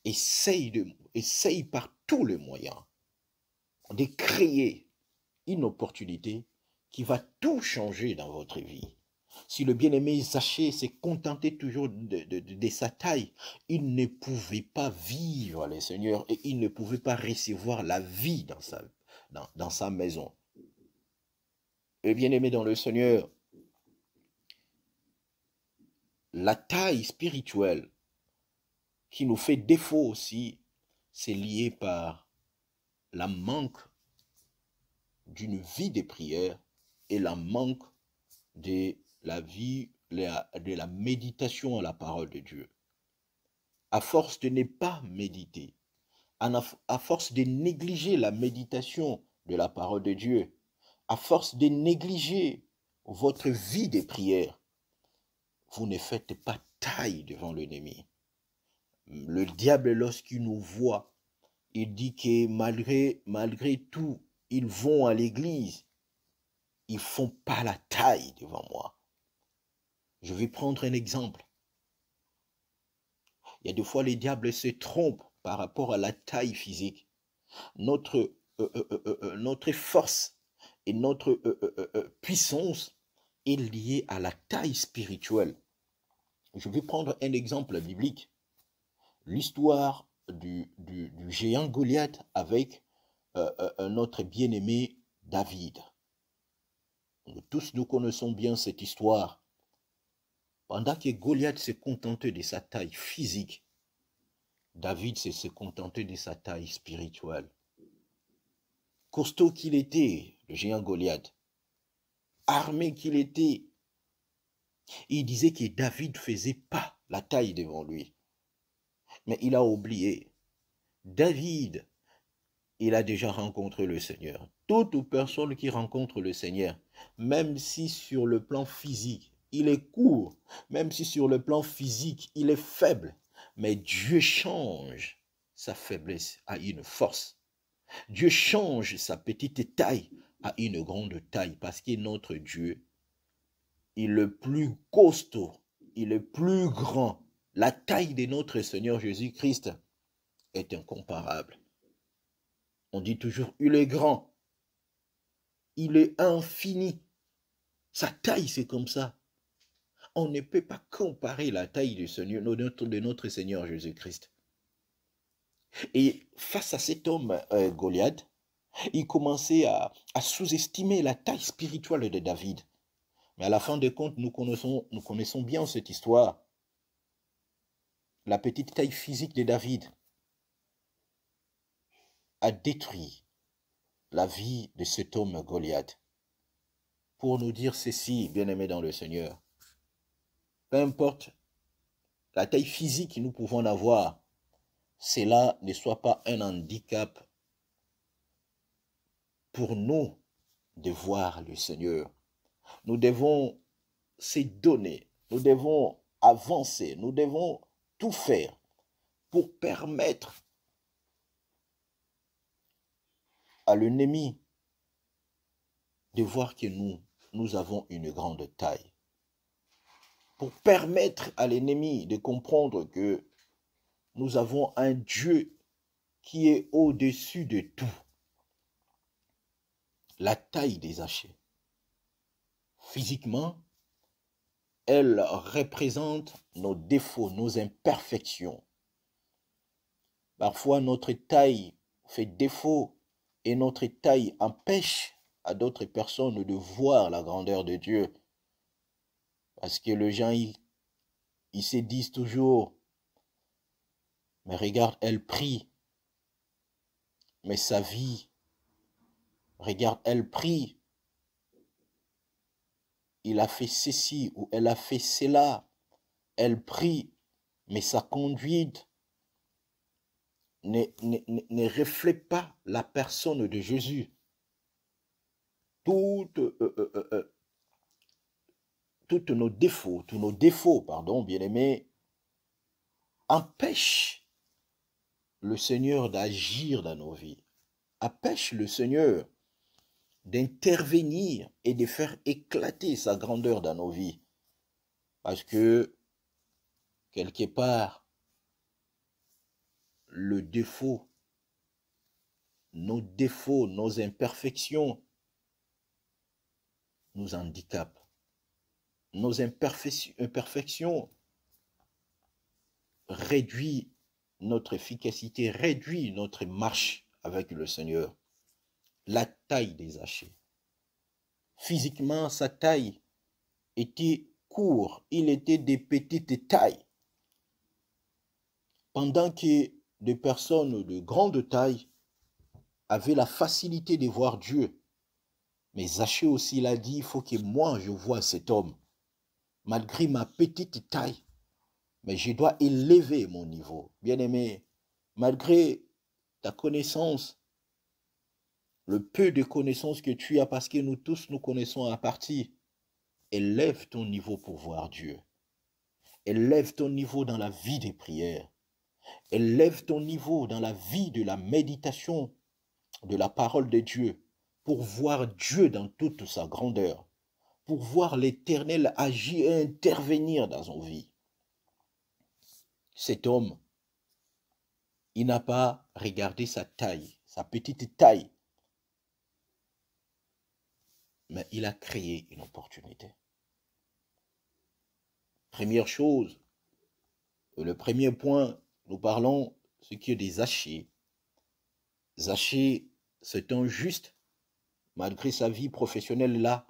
Essaye par tous les moyens de créer une opportunité qui va tout changer dans votre vie. Si le bien-aimé Zachée s'est contenté toujours de sa taille, il ne pouvait pas vivre le Seigneur et il ne pouvait pas recevoir la vie dans sa maison. Et bien-aimé dans le Seigneur, la taille spirituelle qui nous fait défaut aussi, c'est lié par la manque d'une vie de prière et la manque de la vie, de la méditation à la parole de Dieu. À force de ne pas méditer, à force de négliger la méditation de la parole de Dieu, à force de négliger votre vie de prière, vous ne faites pas taille devant l'ennemi. Le diable, lorsqu'il nous voit, il dit que malgré tout, ils vont à l'église. Ils ne font pas la taille devant moi. Je vais prendre un exemple. Il y a des fois, les diables se trompent par rapport à la taille physique. Notre force et notre puissance est liée à la taille spirituelle. Je vais prendre un exemple biblique. L'histoire du géant Goliath avec notre bien-aimé David. Tous nous connaissons bien cette histoire. Pendant que Goliath se contentait de sa taille physique, David se contentait de sa taille spirituelle. Costaud qu'il était, le géant Goliath, armé qu'il était, il disait que David ne faisait pas la taille devant lui. Mais il a oublié. David, il a déjà rencontré le Seigneur. Toute personne qui rencontre le Seigneur, même si sur le plan physique, il est court, même si sur le plan physique, il est faible, mais Dieu change sa faiblesse à une force. Dieu change sa petite taille à une grande taille parce que notre Dieu est le plus costaud, il est plus grand. La taille de notre Seigneur Jésus-Christ est incomparable. On dit toujours, il est grand, il est infini. Sa taille, c'est comme ça. On ne peut pas comparer la taille de notre Seigneur Jésus-Christ. Et face à cet homme Goliath, il commençait à sous-estimer la taille spirituelle de David. Mais à la fin des comptes, nous connaissons bien cette histoire. La petite taille physique de David a détruit la vie de cet homme Goliath. Pour nous dire ceci, bien-aimés dans le Seigneur, peu importe la taille physique que nous pouvons avoir, cela ne soit pas un handicap pour nous de voir le Seigneur. Nous devons se donner, nous devons avancer, nous devons tout faire pour permettre à l'ennemi de voir que nous avons une grande taille. Pour permettre à l'ennemi de comprendre que nous avons un Dieu qui est au-dessus de tout. La taille des Zachée. Physiquement, elle représente nos défauts, nos imperfections. Parfois, notre taille fait défaut et notre taille empêche à d'autres personnes de voir la grandeur de Dieu. Parce que les gens, ils se disent toujours, mais regarde, elle prie, mais sa vie, regarde, elle prie, il a fait ceci ou elle a fait cela, elle prie, mais sa conduite ne reflète pas la personne de Jésus. Toutes tous nos défauts, pardon, bien-aimés, empêchent le Seigneur d'agir dans nos vies, empêchent le Seigneur d'intervenir et de faire éclater sa grandeur dans nos vies. Parce que, quelque part, le défaut, nos imperfections nous handicapent. Nos imperfections réduisent notre efficacité, réduisent notre marche avec le Seigneur. La taille des Zachée. Physiquement, sa taille était courte, il était de petite taille. Pendant que des personnes de grande taille avaient la facilité de voir Dieu. Mais Zachée aussi l'a dit, il faut que moi je voie cet homme. Malgré ma petite taille, mais je dois élever mon niveau. Bien-aimé, malgré ta connaissance, le peu de connaissances que tu as, parce que nous tous nous connaissons à partie, élève ton niveau pour voir Dieu. Élève ton niveau dans la vie des prières. Élève ton niveau dans la vie de la méditation de la parole de Dieu pour voir Dieu dans toute sa grandeur, pour voir l'Éternel agir et intervenir dans nos vies. Cet homme, il n'a pas regardé sa taille, sa petite taille, mais il a créé une opportunité. Première chose, le premier point, nous parlons ce qui est des Zachée. Zachée, c'est un juste, malgré sa vie professionnelle là,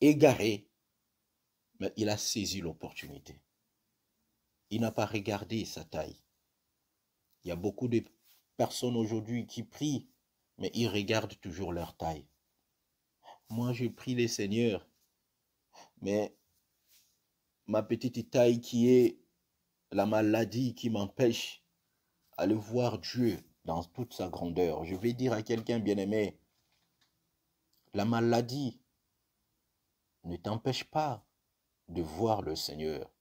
égaré, mais il a saisi l'opportunité. Il n'a pas regardé sa taille. Il y a beaucoup de personnes aujourd'hui qui prient, mais ils regardent toujours leur taille. Moi, je prie le Seigneur, mais ma petite taille qui est la maladie qui m'empêche d'aller voir Dieu dans toute sa grandeur. Je vais dire à quelqu'un bien-aimé, la maladie ne t'empêche pas de voir le Seigneur.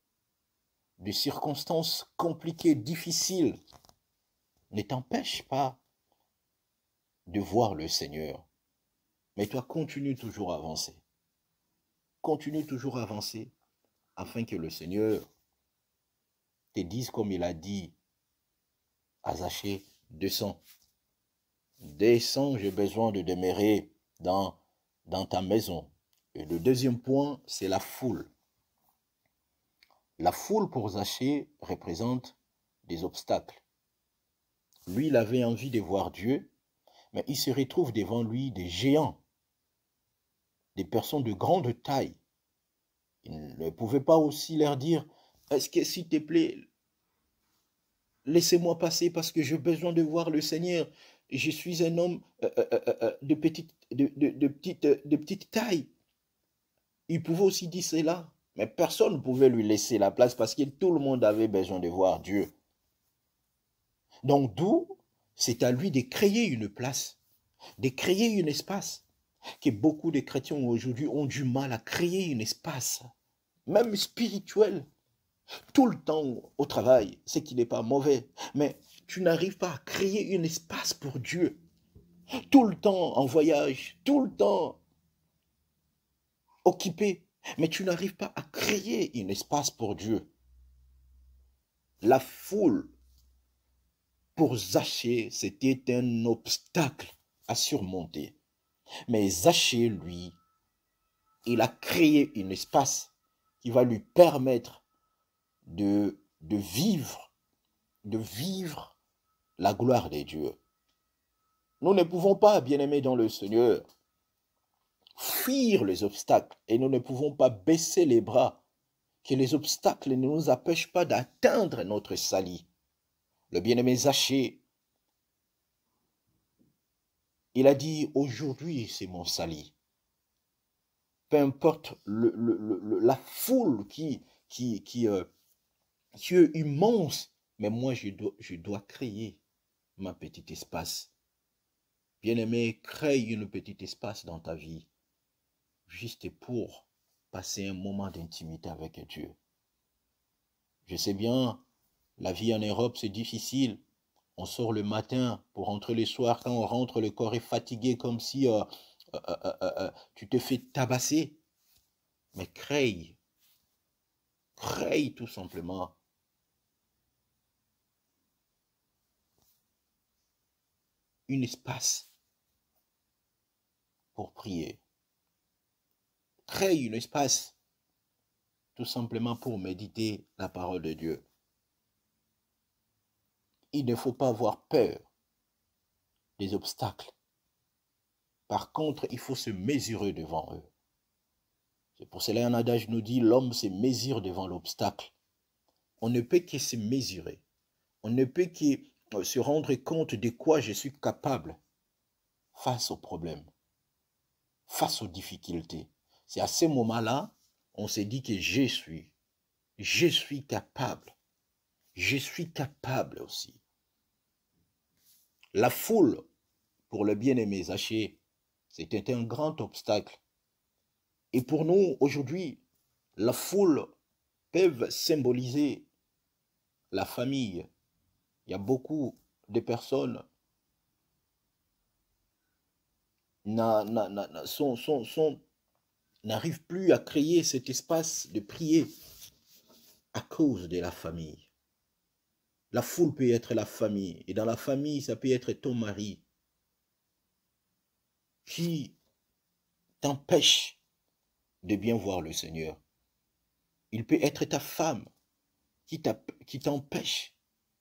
Des circonstances compliquées, difficiles, ne t'empêchent pas de voir le Seigneur. Mais toi, continue toujours à avancer. Continue toujours à avancer afin que le Seigneur te dise comme il a dit à Zachée, descends. Descends, j'ai besoin de demeurer dans ta maison. Et le deuxième point, c'est la foule. La foule pour Zachée représente des obstacles. Lui, il avait envie de voir Dieu, mais il se retrouve devant lui des géants, des personnes de grande taille. Il ne pouvait pas aussi leur dire, est-ce que s'il te plaît, laissez-moi passer parce que j'ai besoin de voir le Seigneur. Je suis un homme de petite taille. Il pouvait aussi dire cela, mais personne ne pouvait lui laisser la place parce que tout le monde avait besoin de voir Dieu. Donc d'où c'est à lui de créer une place, de créer un espace, que beaucoup de chrétiens aujourd'hui ont du mal à créer un espace, même spirituel, tout le temps au travail, ce qui n'est pas mauvais, mais tu n'arrives pas à créer un espace pour Dieu, tout le temps en voyage, tout le temps occupé, mais tu n'arrives pas à créer un espace pour Dieu. La foule, pour Zachée, c'était un obstacle à surmonter. Mais Zachée, lui, il a créé un espace qui va lui permettre de vivre la gloire de Dieu. Nous ne pouvons pas, bien-aimés dans le Seigneur, fuir les obstacles et nous ne pouvons pas baisser les bras, que les obstacles ne nous empêchent pas d'atteindre notre salut. Le bien-aimé Zachée, il a dit, aujourd'hui c'est mon salut. Peu importe la foule qui est immense, mais moi je dois créer ma petit espace. Bien-aimé, crée une petit espace dans ta vie, juste pour passer un moment d'intimité avec Dieu. Je sais bien, la vie en Europe, c'est difficile. On sort le matin pour rentrer le soir. Quand on rentre, le corps est fatigué comme si tu te fais tabasser. Mais crée tout simplement un espace pour prier. Crée un espace tout simplement pour méditer la parole de Dieu. Il ne faut pas avoir peur des obstacles. Par contre, il faut se mesurer devant eux. C'est pour cela un adage nous dit, l'homme se mesure devant l'obstacle. On ne peut que se mesurer. On ne peut que se rendre compte de quoi je suis capable face aux problèmes, face aux difficultés. C'est à ce moment-là, on se dit que je suis capable. Je suis capable aussi. La foule, pour le bien-aimé Zachée, c'était un grand obstacle. Et pour nous, aujourd'hui, la foule peut symboliser la famille. Il y a beaucoup de personnes n'arrivent plus à créer cet espace de prier à cause de la famille. La foule peut être la famille, et dans la famille, ça peut être ton mari qui t'empêche de bien voir le Seigneur. Il peut être ta femme qui t'empêche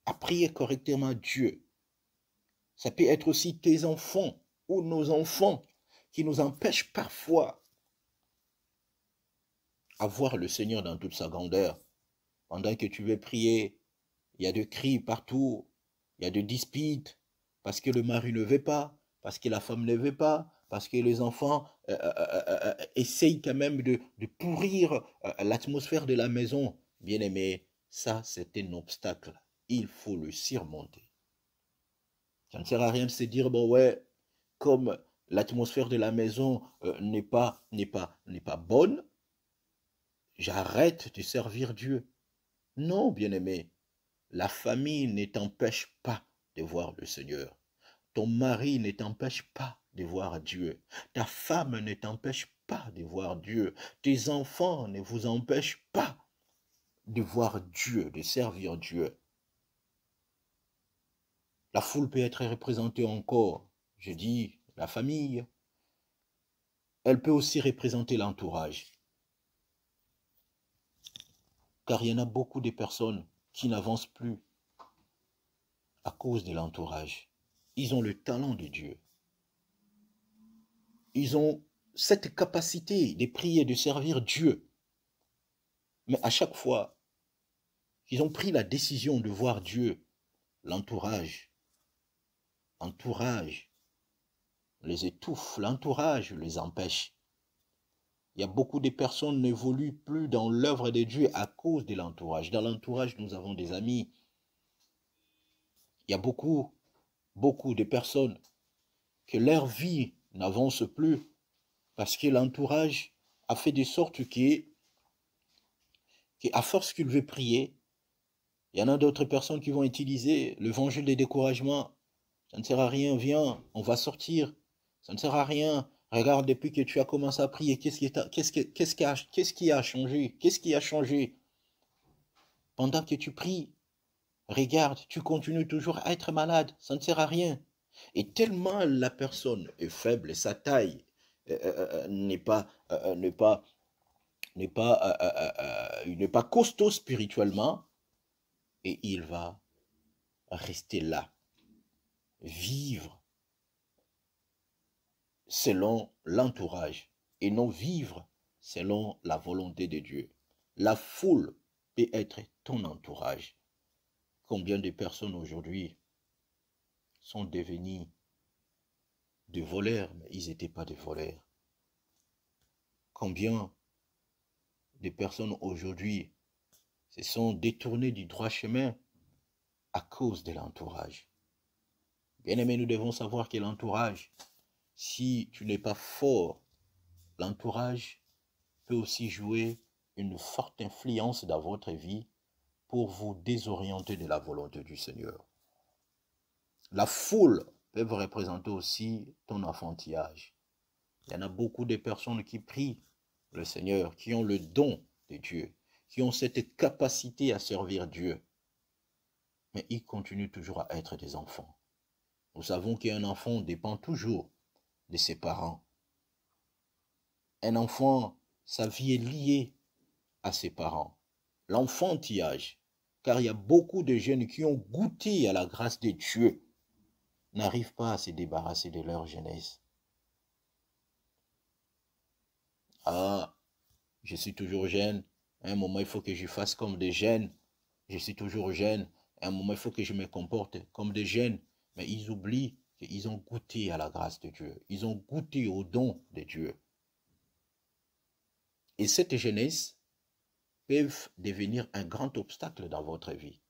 à prier correctement Dieu. Ça peut être aussi tes enfants ou nos enfants qui nous empêchent parfois à voir le Seigneur dans toute sa grandeur. Pendant que tu veux prier, il y a des cris partout, il y a des disputes, parce que le mari ne veut pas, parce que la femme ne veut pas, parce que les enfants essayent quand même de pourrir l'atmosphère de la maison. Bien-aimé, ça c'est un obstacle. Il faut le surmonter. Ça ne sert à rien de se dire, bon ouais, comme l'atmosphère de la maison n'est pas bonne, j'arrête de servir Dieu. Non, bien-aimé, la famille ne t'empêche pas de voir le Seigneur. Ton mari ne t'empêche pas de voir Dieu. Ta femme ne t'empêche pas de voir Dieu. Tes enfants ne vous empêchent pas de voir Dieu, de servir Dieu. La foule peut être représentée encore, je dis, la famille. Elle peut aussi représenter l'entourage. Car il y en a beaucoup de personnes qui n'avancent plus à cause de l'entourage. Ils ont le talent de Dieu. Ils ont cette capacité de prier, de servir Dieu. Mais à chaque fois qu'ils ont pris la décision de voir Dieu, l'entourage les étouffe, l'entourage les empêche. Il y a beaucoup de personnes qui n'évoluent plus dans l'œuvre de Dieu à cause de l'entourage. Dans l'entourage, nous avons des amis. Il y a beaucoup de personnes que leur vie n'avance plus parce que l'entourage a fait de sorte qu'à force qu'il veut prier, il y en a d'autres personnes qui vont utiliser l'évangile des découragements. Ça ne sert à rien, viens, on va sortir. Ça ne sert à rien. Regarde, depuis que tu as commencé à prier, qu'est-ce qui a changé? Qu'est-ce qui a changé? Pendant que tu pries, regarde, tu continues toujours à être malade. Ça ne sert à rien. Et tellement la personne est faible, sa taille n'est pas costaud spirituellement, et il va rester là. vivre selon l'entourage et non vivre selon la volonté de Dieu. La foule peut être ton entourage. Combien de personnes aujourd'hui sont devenues des voleurs, mais ils n'étaient pas des voleurs. Combien de personnes aujourd'hui se sont détournées du droit chemin à cause de l'entourage. Bien-aimés, nous devons savoir que l'entourage, si tu n'es pas fort, l'entourage peut aussi jouer une forte influence dans votre vie pour vous désorienter de la volonté du Seigneur. La foule peut représenter aussi ton enfantillage. Il y en a beaucoup de personnes qui prient le Seigneur, qui ont le don de Dieu, qui ont cette capacité à servir Dieu. Mais ils continuent toujours à être des enfants. Nous savons qu'un enfant dépend toujours de ses parents. Un enfant, sa vie est liée à ses parents. L'enfantillage, car il y a beaucoup de jeunes qui ont goûté à la grâce de Dieu, n'arrivent pas à se débarrasser de leur jeunesse. Ah, je suis toujours jeune. À un moment, il faut que je fasse comme des jeunes. Je suis toujours jeune. À un moment, il faut que je me comporte comme des jeunes. Mais ils oublient qu'ils ont goûté à la grâce de Dieu. Ils ont goûté au don de Dieu. Et cette jeunesse peut devenir un grand obstacle dans votre vie.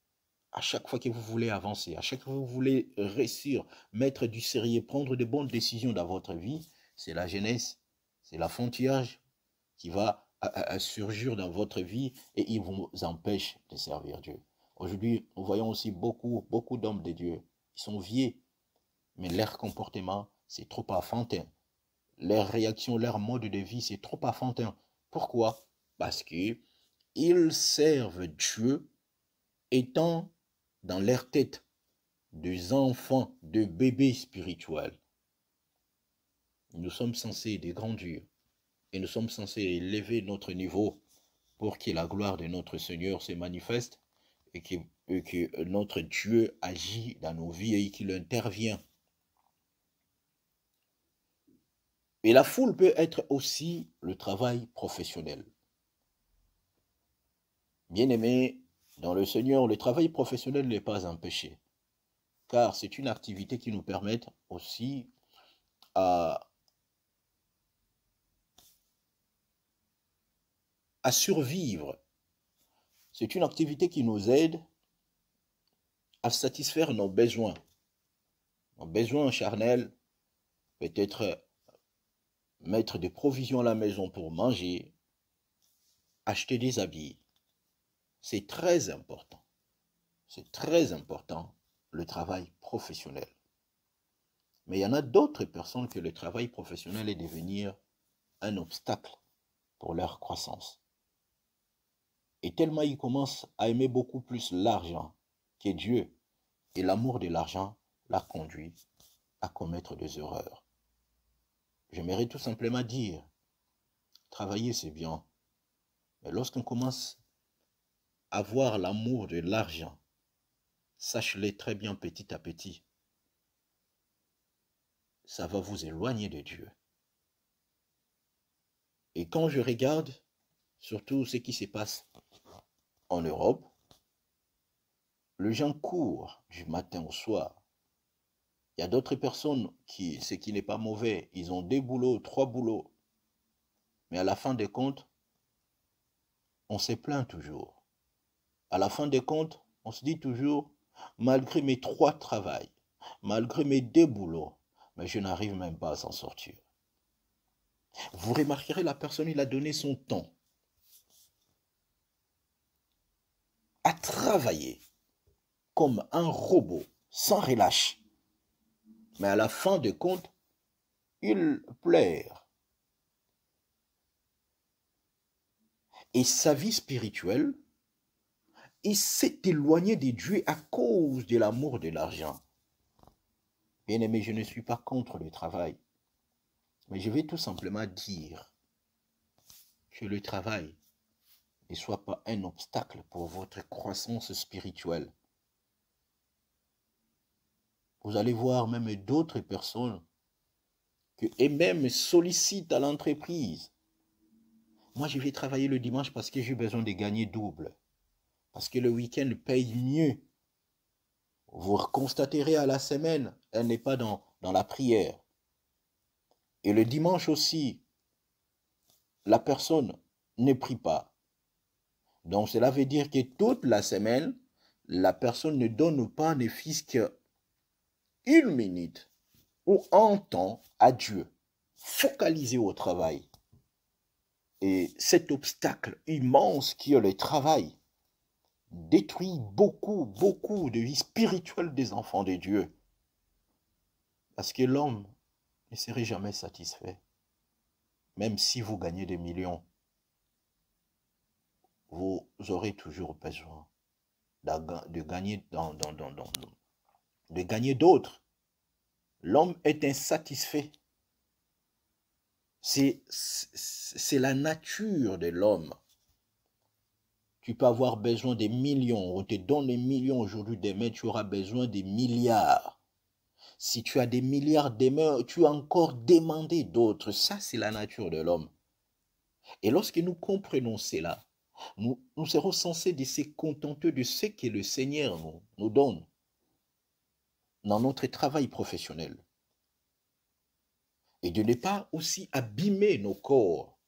À chaque fois que vous voulez avancer, à chaque fois que vous voulez réussir, mettre du sérieux, prendre de bonnes décisions dans votre vie, c'est la jeunesse, c'est l'enfantillage qui va surgir dans votre vie et il vous empêche de servir Dieu. Aujourd'hui, nous voyons aussi beaucoup d'hommes de Dieu. Ils sont vieux, mais leur comportement, c'est trop enfantin. Leur réaction, leur mode de vie, c'est trop enfantin. Pourquoi? Parce qu'ils servent Dieu étant dans leur tête des enfants, de bébés spirituels. Nous sommes censés grandir et nous sommes censés élever notre niveau pour que la gloire de notre Seigneur se manifeste et que notre Dieu agit dans nos vies et qu'il intervient. Et la foule peut être aussi le travail professionnel. Bien-aimés, dans le Seigneur, le travail professionnel n'est pas un péché, car c'est une activité qui nous permet aussi à survivre. C'est une activité qui nous aide à satisfaire nos besoins. Nos besoins charnels, peut-être mettre des provisions à la maison pour manger, acheter des habits. C'est très important. C'est très important, le travail professionnel. Mais il y en a d'autres personnes que le travail professionnel est devenir un obstacle pour leur croissance. Et tellement ils commencent à aimer beaucoup plus l'argent que Dieu, et l'amour de l'argent l'a conduit à commettre des erreurs. J'aimerais tout simplement dire, travailler c'est bien, mais lorsqu'on commence à voir l'amour de l'argent, sache-le très bien petit à petit, ça va vous éloigner de Dieu. Et quand je regarde surtout ce qui se passe en Europe, les gens courent du matin au soir. Il y a d'autres personnes ce qui n'est pas mauvais, ils ont 2 boulots, 3 boulots. Mais à la fin des comptes, on se plaint toujours. À la fin des comptes, on se dit toujours, malgré mes 3 travails, malgré mes 2 boulots, mais je n'arrive même pas à s'en sortir. Vous remarquerez, la personne, il a donné son temps à travailler comme un robot, sans relâche. Mais à la fin des comptes, il pleure. Et sa vie spirituelle, il s'est éloigné de Dieu à cause de l'amour de l'argent. Bien-aimé, je ne suis pas contre le travail. Mais je vais tout simplement dire que le travail ne soit pas un obstacle pour votre croissance spirituelle. Vous allez voir même d'autres personnes et même sollicitent à l'entreprise. Moi, je vais travailler le dimanche parce que j'ai besoin de gagner double. Parce que le week-end paye mieux. Vous constaterez à la semaine, elle n'est pas dans la prière. Et le dimanche aussi, la personne ne prie pas. Donc cela veut dire que toute la semaine, la personne ne donne pas ne fût-ce qu'une minute ou un temps à Dieu, focalisé au travail. Et cet obstacle immense qui est le travail détruit beaucoup de vie spirituelle des enfants de Dieu. Parce que l'homme ne serait jamais satisfait. Même si vous gagnez des millions, vous aurez toujours besoin de gagner d'autres. L'homme est insatisfait. C'est la nature de l'homme. Tu peux avoir besoin des millions. On te donne des millions aujourd'hui, demain tu auras besoin des milliards. Si tu as des milliards demain, tu as encore demandé d'autres. Ça, c'est la nature de l'homme. Et lorsque nous comprenons cela, nous serons censés de se contenter de ce que le Seigneur nous donne dans notre travail professionnel. Et de ne pas aussi abîmer nos corps.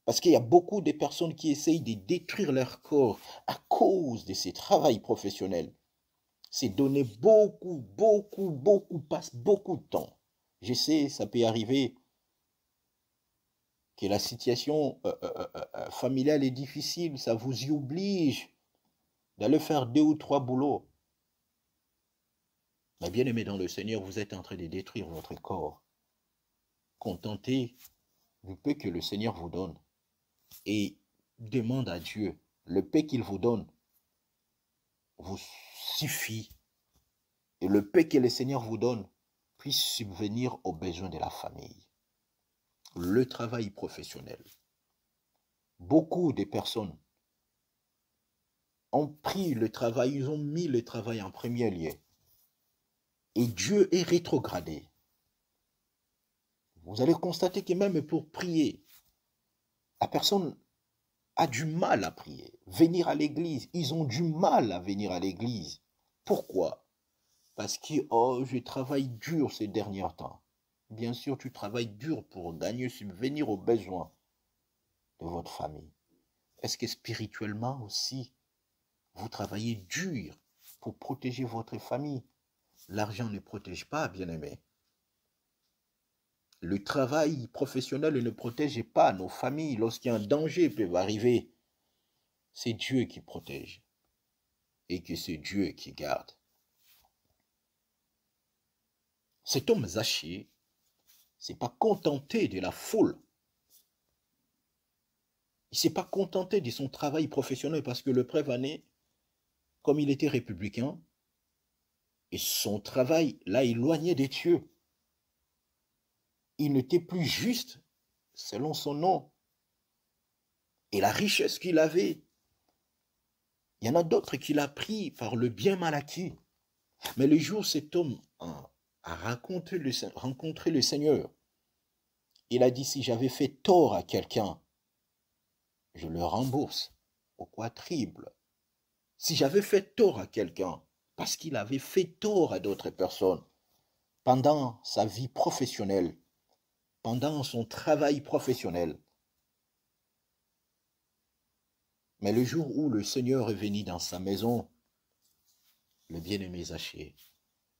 Parce qu'il y a beaucoup de personnes qui essayent de détruire leur corps à cause de ce travail professionnel. C'est donner passe beaucoup de temps. Je sais, ça peut arriver que la situation familiale est difficile, ça vous y oblige d'aller faire 2 ou 3 boulots. Mais bien aimé dans le Seigneur, vous êtes en train de détruire votre corps. Contentez du peu que le Seigneur vous donne et demande à Dieu, le peu qu'il vous donne vous suffit et le peu que le Seigneur vous donne puisse subvenir aux besoins de la famille. Le travail professionnel. Beaucoup de personnes ont pris le travail, ils ont mis le travail en premier lieu. Et Dieu est rétrogradé. Vous allez constater que même pour prier, la personne a du mal à prier. Venir à l'église, ils ont du mal à venir à l'église. Pourquoi? Parce que je travaille dur ces derniers temps. Bien sûr, tu travailles dur pour gagner, subvenir aux besoins de votre famille. Est-ce que spirituellement aussi, vous travaillez dur pour protéger votre famille? L'argent ne protège pas, bien-aimé. Le travail professionnel ne protège pas nos familles. Lorsqu'un danger peut arriver, c'est Dieu qui protège et que c'est Dieu qui garde. Cet homme Zaché s'est pas contenté de la foule. Il s'est pas contenté de son travail professionnel parce que le prévané, comme il était républicain, et son travail l'a éloigné des dieux. Il n'était plus juste selon son nom. Et la richesse qu'il avait, il y en a d'autres qui l'a pris par le bien mal acquis. Mais le jour où cet homme a rencontré le Seigneur, il a dit, si j'avais fait tort à quelqu'un, je le rembourse au quadruple. Si j'avais fait tort à quelqu'un, parce qu'il avait fait tort à d'autres personnes, pendant sa vie professionnelle, pendant son travail professionnel. Mais le jour où le Seigneur est venu dans sa maison, le bien-aimé Zaché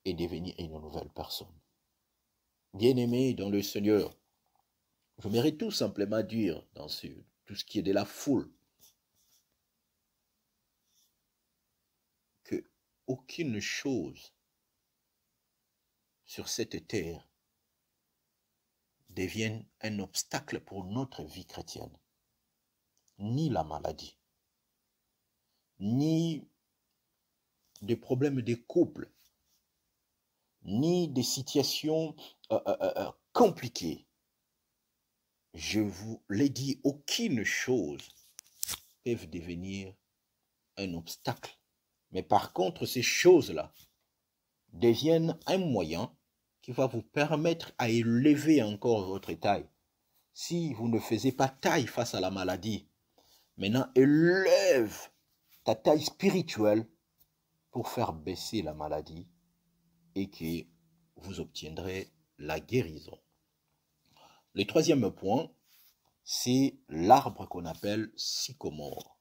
est devenu une nouvelle personne. Bien-aimé dans le Seigneur, je mérite tout simplement dire dans tout ce qui est de la foule, que aucune chose sur cette terre devienne un obstacle pour notre vie chrétienne. Ni la maladie, ni des problèmes de couple, ni des situations compliquées. Je vous l'ai dit, aucune chose peut devenir un obstacle. Mais par contre, ces choses-là devienne un moyen qui va vous permettre à élever encore votre taille. Si vous ne faisiez pas taille face à la maladie, maintenant élève ta taille spirituelle pour faire baisser la maladie et que vous obtiendrez la guérison. Le troisième point, c'est l'arbre qu'on appelle sycomore.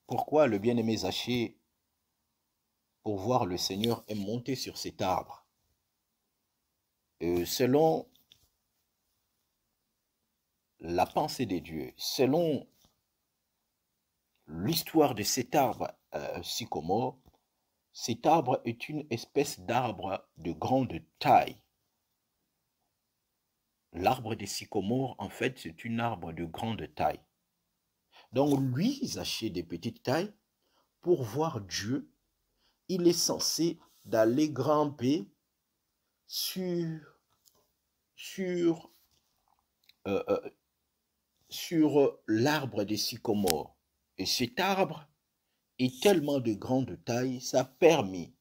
Pourquoi le bien-aimé Zachée, pour voir le Seigneur, est monté sur cet arbre? Selon la pensée de Dieu, selon l'histoire de cet arbre sycomore, cet arbre est une espèce d'arbre de grande taille. L'arbre des sycomores, en fait, c'est un arbre de grande taille. Donc lui, Zachée de petite taille, pour voir Dieu, il est censé d'aller grimper sur l'arbre des sycomores. Et cet arbre est tellement de grande taille, ça a permis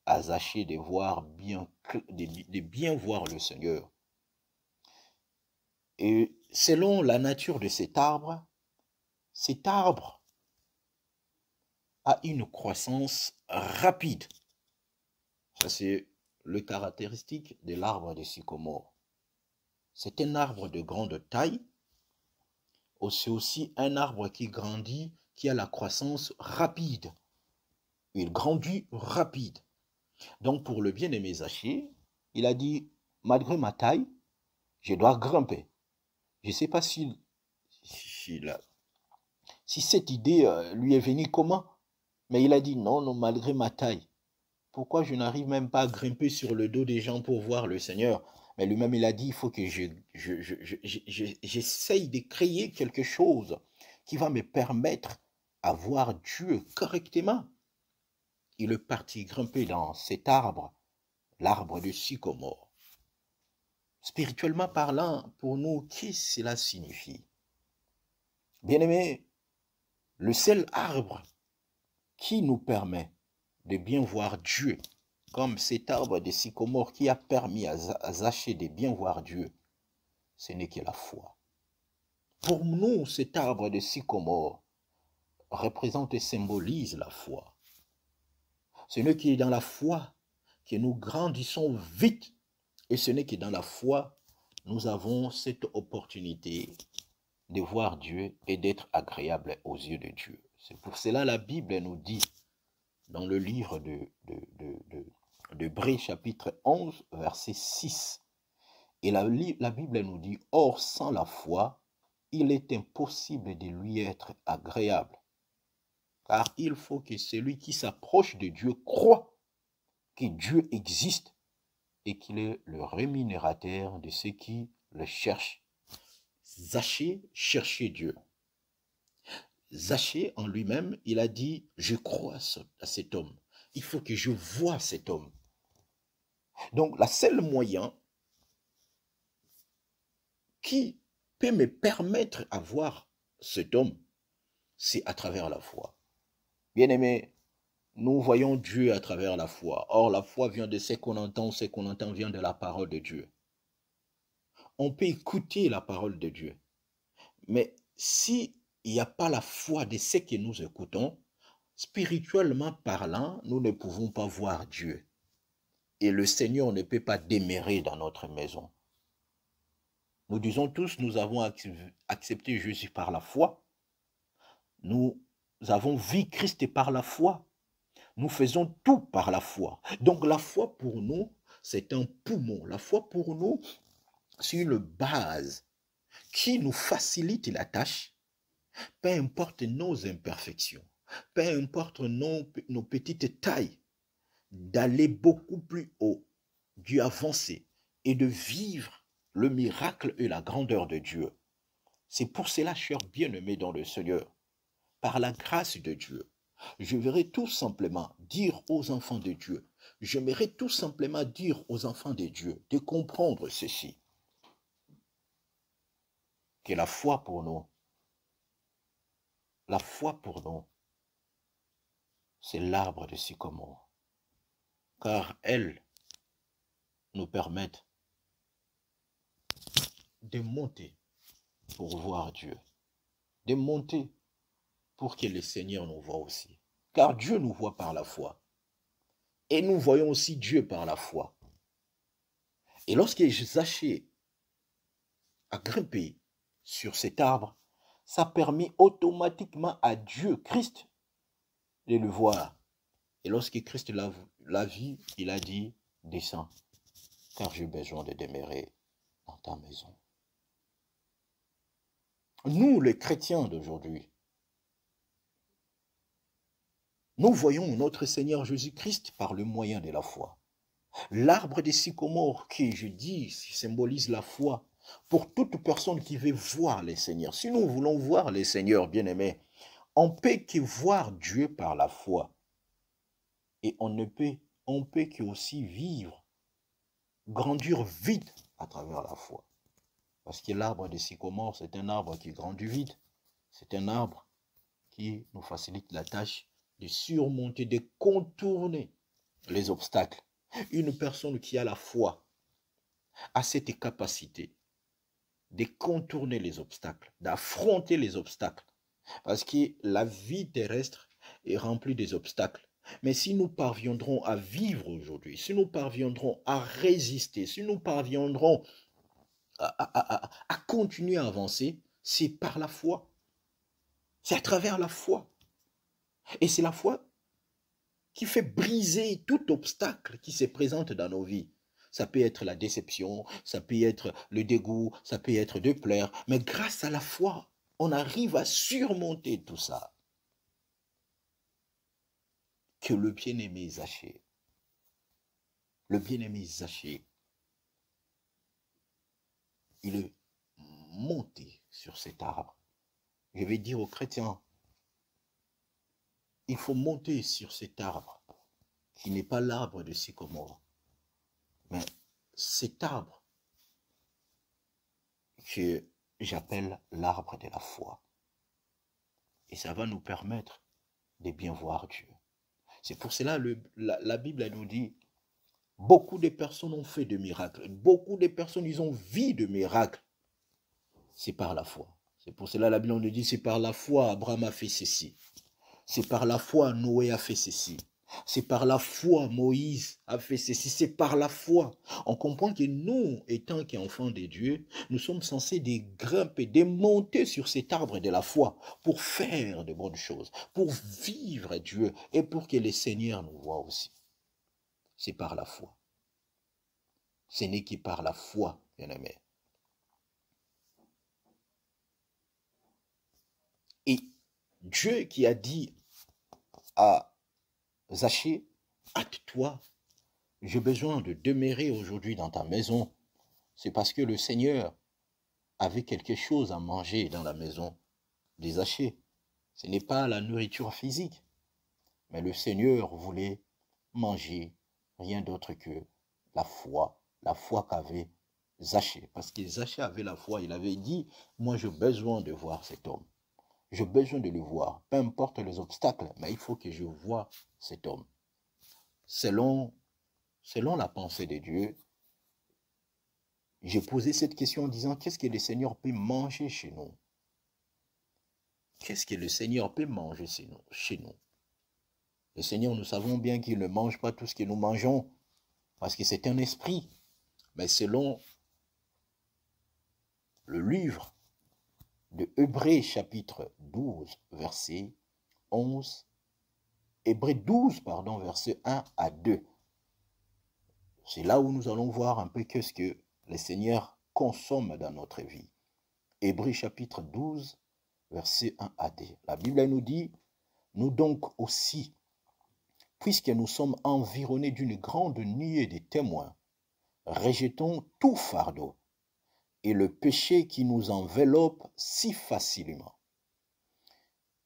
à Zachée de bien voir le Seigneur. Et selon la nature de cet arbre a une croissance rapide. Ça, c'est le caractéristique de l'arbre de sycomore. C'est un arbre de grande taille. C'est aussi un arbre qui grandit, qui a la croissance rapide. Il grandit rapide. Donc, pour le bien-aimé Zachée, il a dit, malgré ma taille, je dois grimper. Je ne sais pas si cette idée lui est venue comment, mais il a dit, non, malgré ma taille. Pourquoi je n'arrive même pas à grimper sur le dos des gens pour voir le Seigneur? Mais lui-même, il a dit, il faut que j'essaye de créer quelque chose qui va me permettre à voir Dieu correctement. Il est parti grimper dans cet arbre, l'arbre de sycomore. Spirituellement parlant, pour nous, qu'est-ce que cela signifie? Bien-aimés, le seul arbre qui nous permet de bien voir Dieu, comme cet arbre de sycomore qui a permis à Zachée de bien voir Dieu, ce n'est que la foi. Pour nous, cet arbre de sycomore représente et symbolise la foi. Ce n'est que dans la foi que nous grandissons vite, et ce n'est que dans la foi nous avons cette opportunité de voir Dieu et d'être agréable aux yeux de Dieu. C'est pour cela la Bible nous dit, dans le livre d'Hébreux chapitre 11, verset 6, et la Bible nous dit, « Or, sans la foi, il est impossible de lui être agréable, car il faut que celui qui s'approche de Dieu croit que Dieu existe et qu'il est le rémunérateur de ceux qui le cherchent. » Zachée cherchait Dieu. Zachée en lui-même, il a dit, je crois à cet homme. Il faut que je voie cet homme. Donc, la seule moyen qui peut me permettre à voir cet homme, c'est à travers la foi. Bien-aimés, nous voyons Dieu à travers la foi. Or, la foi vient de ce qu'on entend vient de la parole de Dieu. On peut écouter la parole de Dieu, mais si il n'y a pas la foi de ce que nous écoutons, spirituellement parlant, nous ne pouvons pas voir Dieu. Et le Seigneur ne peut pas demeurer dans notre maison. Nous disons tous, nous avons accepté Jésus par la foi. Nous avons vu Christ par la foi. Nous faisons tout par la foi. Donc la foi pour nous, c'est un poumon. La foi pour nous, c'est une base qui nous facilite la tâche, peu importe nos imperfections, peu importe nos petites tailles, d'aller beaucoup plus haut, Dieu avancer et de vivre le miracle et la grandeur de Dieu. C'est pour cela, chers bien-aimés dans le Seigneur, par la grâce de Dieu, je verrai tout simplement dire aux enfants de Dieu, j'aimerais tout simplement dire aux enfants de Dieu de comprendre ceci, que la foi pour nous, c'est l'arbre de sycomore. car elles nous permettent de monter pour voir Dieu, de monter pour que le Seigneur nous voie aussi. Car Dieu nous voit par la foi. Et nous voyons aussi Dieu par la foi. Et lorsque Zachée a grimpé sur cet arbre, ça permet automatiquement à Dieu, Christ, de le voir. Et lorsque Christ l'a vu, il a dit, descends, car j'ai besoin de demeurer dans ta maison. Nous, les chrétiens d'aujourd'hui, nous voyons notre Seigneur Jésus-Christ par le moyen de la foi. L'arbre des sycomores qui, je dis, symbolise la foi pour toute personne qui veut voir le Seigneur. Si nous voulons voir le Seigneur, bien-aimés, on peut que voir Dieu par la foi. Et on peut que aussi vivre, grandir vite à travers la foi. Parce que l'arbre des sycomores, c'est un arbre qui grandit vite. C'est un arbre qui nous facilite la tâche de surmonter, de contourner les obstacles. Une personne qui a la foi a cette capacité de contourner les obstacles, d'affronter les obstacles. Parce que la vie terrestre est remplie des obstacles. Mais si nous parviendrons à vivre aujourd'hui, si nous parviendrons à résister, si nous parviendrons à continuer à avancer, c'est par la foi. C'est à travers la foi. Et c'est la foi qui fait briser tout obstacle qui se présente dans nos vies. Ça peut être la déception, ça peut être le dégoût, ça peut être de plaire. Mais grâce à la foi, on arrive à surmonter tout ça. Que le bien-aimé Zachée, il est monté sur cet arbre. Je vais dire aux chrétiens, il faut monter sur cet arbre, qui n'est pas l'arbre de sycomore, mais cet arbre que j'appelle l'arbre de la foi. Et ça va nous permettre de bien voir Dieu. C'est pour cela la Bible elle nous dit, beaucoup de personnes ont fait de miracles, beaucoup de personnes ils ont vu de miracles. C'est par la foi. C'est pour cela la Bible nous dit, c'est par la foi Abraham a fait ceci. C'est par la foi Noé a fait ceci. C'est par la foi Moïse a fait ceci. C'est par la foi. On comprend que nous, étant qu'enfants de Dieu, nous sommes censés de grimper, de monter sur cet arbre de la foi pour faire de bonnes choses, pour vivre Dieu et pour que le Seigneur nous voie aussi. C'est par la foi. Ce n'est que par la foi, bien-aimés. Et Dieu qui a dit à Zachée, hâte-toi, j'ai besoin de demeurer aujourd'hui dans ta maison. C'est parce que le Seigneur avait quelque chose à manger dans la maison de Zachée. Ce n'est pas la nourriture physique, mais le Seigneur voulait manger rien d'autre que la foi qu'avait Zachée. Parce que Zachée avait la foi, il avait dit, moi j'ai besoin de voir cet homme. J'ai besoin de le voir, peu importe les obstacles, mais il faut que je voie cet homme. Selon la pensée de Dieu, j'ai posé cette question en disant, qu'est-ce que le Seigneur peut manger chez nous? Qu'est-ce que le Seigneur peut manger chez nous? Le Seigneur, nous savons bien qu'il ne mange pas tout ce que nous mangeons, parce que c'est un esprit. Mais selon le livre de Hébreux chapitre 12, verset 11, Hébreux 12, verset 1 à 2. C'est là où nous allons voir un peu qu'est-ce que le Seigneur consomme dans notre vie. Hébreux chapitre 12, verset 1 à 2. La Bible nous dit, nous donc aussi, puisque nous sommes environnés d'une grande nuée de témoins, rejetons tout fardeau et le péché qui nous enveloppe si facilement.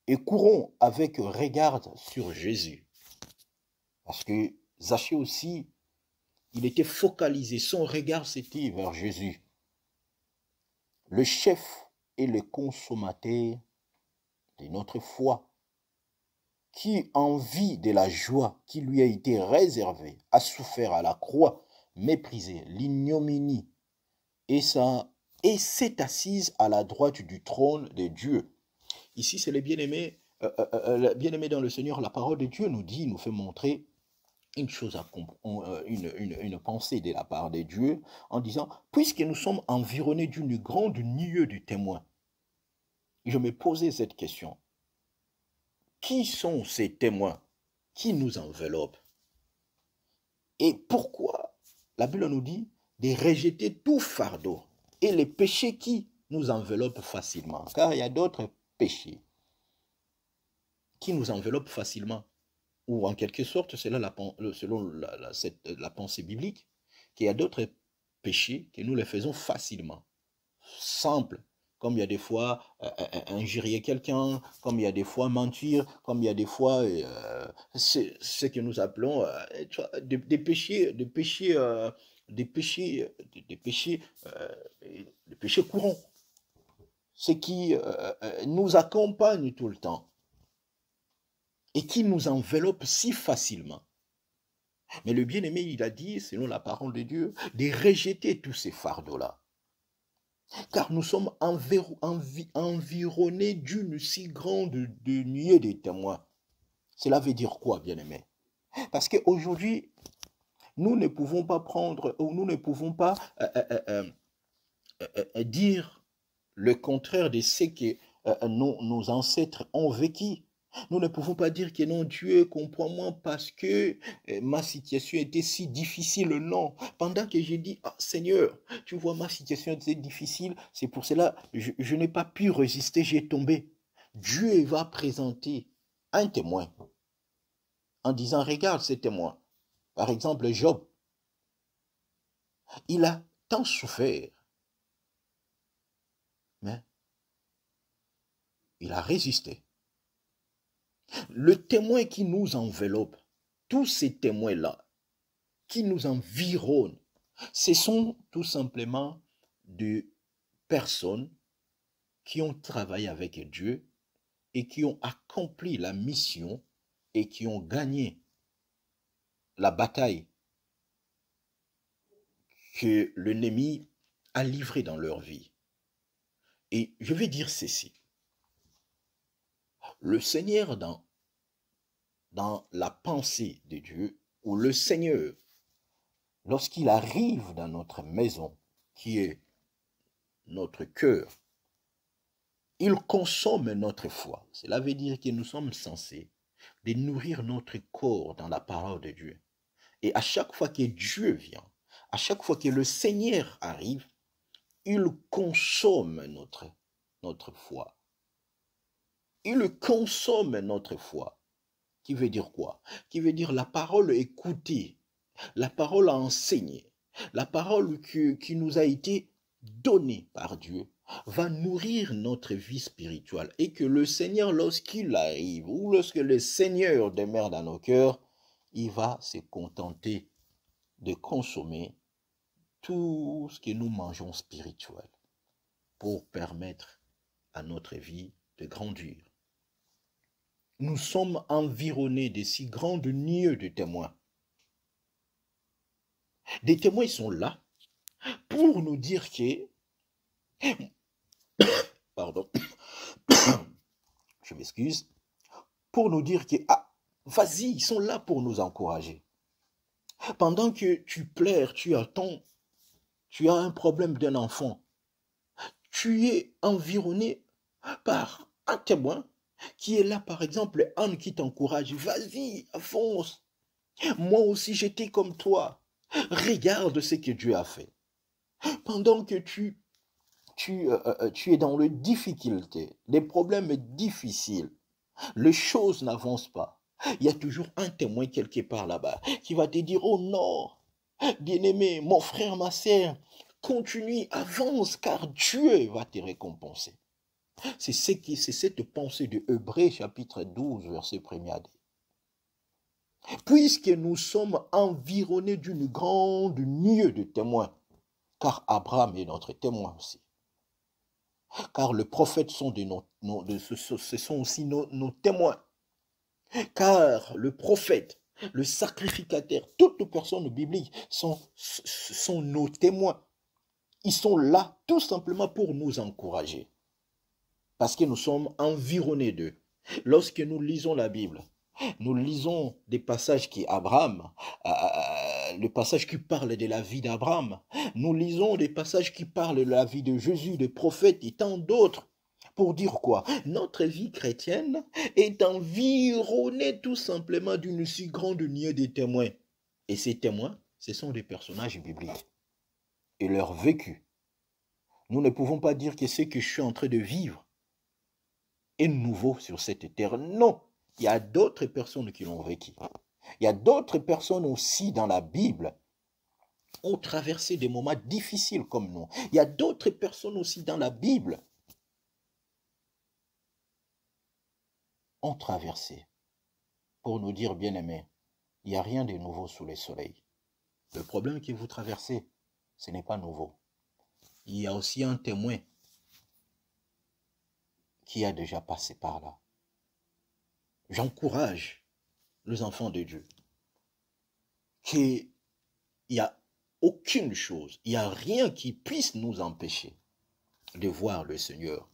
Et courons avec regard sur Jésus. Parce que Zachée aussi, il était focalisé, son regard c'était vers Jésus. Le chef et le consommateur de notre foi. qui, en vue de la joie qui lui a été réservée, a souffert à la croix, méprisé l'ignominie, et s'est assise à la droite du trône de Dieu. Ici, c'est les bien-aimés, bien-aimés dans le Seigneur. La parole de Dieu nous dit, nous fait montrer une chose, une pensée de la part de Dieu, en disant, puisque nous sommes environnés d'une grande nuée de témoins, je me posais cette question. Qui sont ces témoins qui nous enveloppent? Et pourquoi la Bible nous dit de rejeter tout fardeau et les péchés qui nous enveloppent facilement? Car il y a d'autres péchés qui nous enveloppent facilement. Ou en quelque sorte, c'est là selon la pensée biblique, qu'il y a d'autres péchés que nous les faisons facilement, simples, comme il y a des fois injurier quelqu'un, comme il y a des fois mentir, comme il y a des fois ce que nous appelons des péchés courants, ce qui nous accompagne tout le temps et qui nous enveloppe si facilement. Mais le bien-aimé, il a dit, selon la parole de Dieu, de rejeter tous ces fardeaux-là. Car nous sommes environnés d'une si grande nuée de témoins. Cela veut dire quoi, bien-aimé? Parce qu'aujourd'hui, nous ne pouvons pas prendre, ou nous ne pouvons pas dire le contraire de ce que nos ancêtres ont vécu. Nous ne pouvons pas dire que non, Dieu, comprends-moi parce que ma situation était si difficile. Non. Pendant que j'ai dit, ah, Seigneur, tu vois, ma situation était difficile, c'est pour cela je n'ai pas pu résister, j'ai tombé. Dieu va présenter un témoin en disant, regarde ce témoin. Par exemple, Job, il a tant souffert, mais il a résisté. Le témoin qui nous enveloppe, tous ces témoins-là, qui nous environnent, ce sont tout simplement des personnes qui ont travaillé avec Dieu et qui ont accompli la mission et qui ont gagné la bataille que l'ennemi a livrée dans leur vie. Et je vais dire ceci. Le Seigneur dans la pensée de Dieu, ou le Seigneur, lorsqu'il arrive dans notre maison, qui est notre cœur, il consomme notre foi. Cela veut dire que nous sommes censés de nourrir notre corps dans la parole de Dieu. Et à chaque fois que Dieu vient, à chaque fois que le Seigneur arrive, il consomme notre foi. Il consomme notre foi. Qui veut dire quoi? Qui veut dire la parole écoutée, la parole enseignée, la parole qui nous a été donnée par Dieu va nourrir notre vie spirituelle et que le Seigneur, lorsqu'il arrive ou lorsque le Seigneur demeure dans nos cœurs, il va se contenter de consommer tout ce que nous mangeons spirituel pour permettre à notre vie de grandir. Nous sommes environnés de si grandes nuées de témoins. Des témoins sont là pour nous dire que, pardon, je m'excuse, pour nous dire que, ah, vas-y, ils sont là pour nous encourager. Pendant que tu pleures, tu attends, tu as un problème d'un enfant, tu es environné par un témoin qui est là, par exemple, Anne qui t'encourage, vas-y, avance, moi aussi j'étais comme toi, regarde ce que Dieu a fait. Pendant que tu es dans les difficultés, les problèmes difficiles, les choses n'avancent pas. Il y a toujours un témoin quelque part là-bas qui va te dire, oh non, bien-aimé, mon frère, ma sœur, continue, avance, car Dieu va te récompenser. C'est cette pensée de Hébreux chapitre 12, verset 1er à 2. Puisque nous sommes environnés d'une grande nuée de témoins, car Abraham est notre témoin aussi. Car les prophètes sont ce sont aussi nos témoins. car le prophète, le sacrificateur, toutes les personnes bibliques sont nos témoins. Ils sont là tout simplement pour nous encourager, parce que nous sommes environnés d'eux. Lorsque nous lisons la Bible, nous lisons des passages qui Abraham, le passage qui parle de la vie d'Abraham. Nous lisons des passages qui parlent de la vie de Jésus, des prophètes et tant d'autres. Pour dire quoi? Notre vie chrétienne est environnée tout simplement d'une si grande nuée de témoins. Et ces témoins, ce sont des personnages bibliques. Et leur vécu. Nous ne pouvons pas dire que ce que je suis en train de vivre est nouveau sur cette terre. Non, il y a d'autres personnes qui l'ont vécu. Il y a d'autres personnes aussi dans la Bible qui ont traversé des moments difficiles comme nous. Il y a d'autres personnes aussi dans la Bible qui ont traversé pour nous dire, bien-aimés, il n'y a rien de nouveau sous le soleil. Le problème que vous traversez, ce n'est pas nouveau. Il y a aussi un témoin qui a déjà passé par là. J'encourage les enfants de Dieu qu'il n'y a aucune chose, il n'y a rien qui puisse nous empêcher de voir le Seigneur.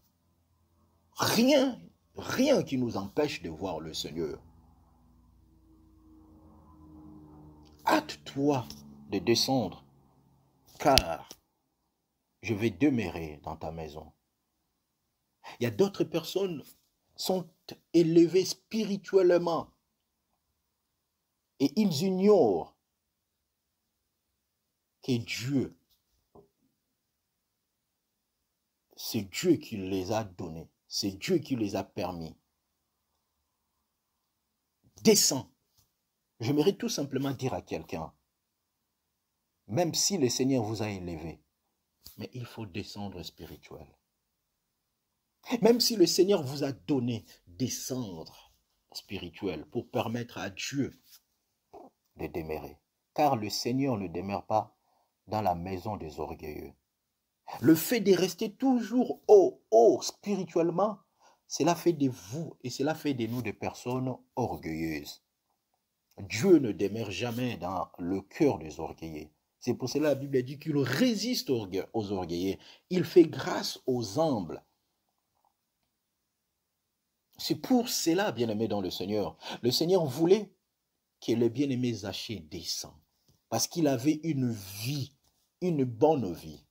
Rien, rien qui nous empêche de voir le Seigneur. Hâte-toi de descendre, car je vais demeurer dans ta maison. Il y a d'autres personnes qui sont élevées spirituellement et ils ignorent que Dieu, c'est Dieu qui les a donnés, c'est Dieu qui les a permis. Descends. J'aimerais tout simplement dire à quelqu'un, même si le Seigneur vous a élevé, mais il faut descendre spirituel. Même si le Seigneur vous a donné, descendre spirituel pour permettre à Dieu de demeurer. Car le Seigneur ne demeure pas dans la maison des orgueilleux. Le fait de rester toujours haut spirituellement, cela fait de vous et cela fait de nous des personnes orgueilleuses. Dieu ne demeure jamais dans le cœur des orgueilleux. C'est pour cela que la Bible dit qu'il résiste aux orgueilleux. Il fait grâce aux humbles. C'est pour cela, bien-aimé dans le Seigneur. Le Seigneur voulait que le bien-aimé Zachée descende. Parce qu'il avait une vie, une bonne vie.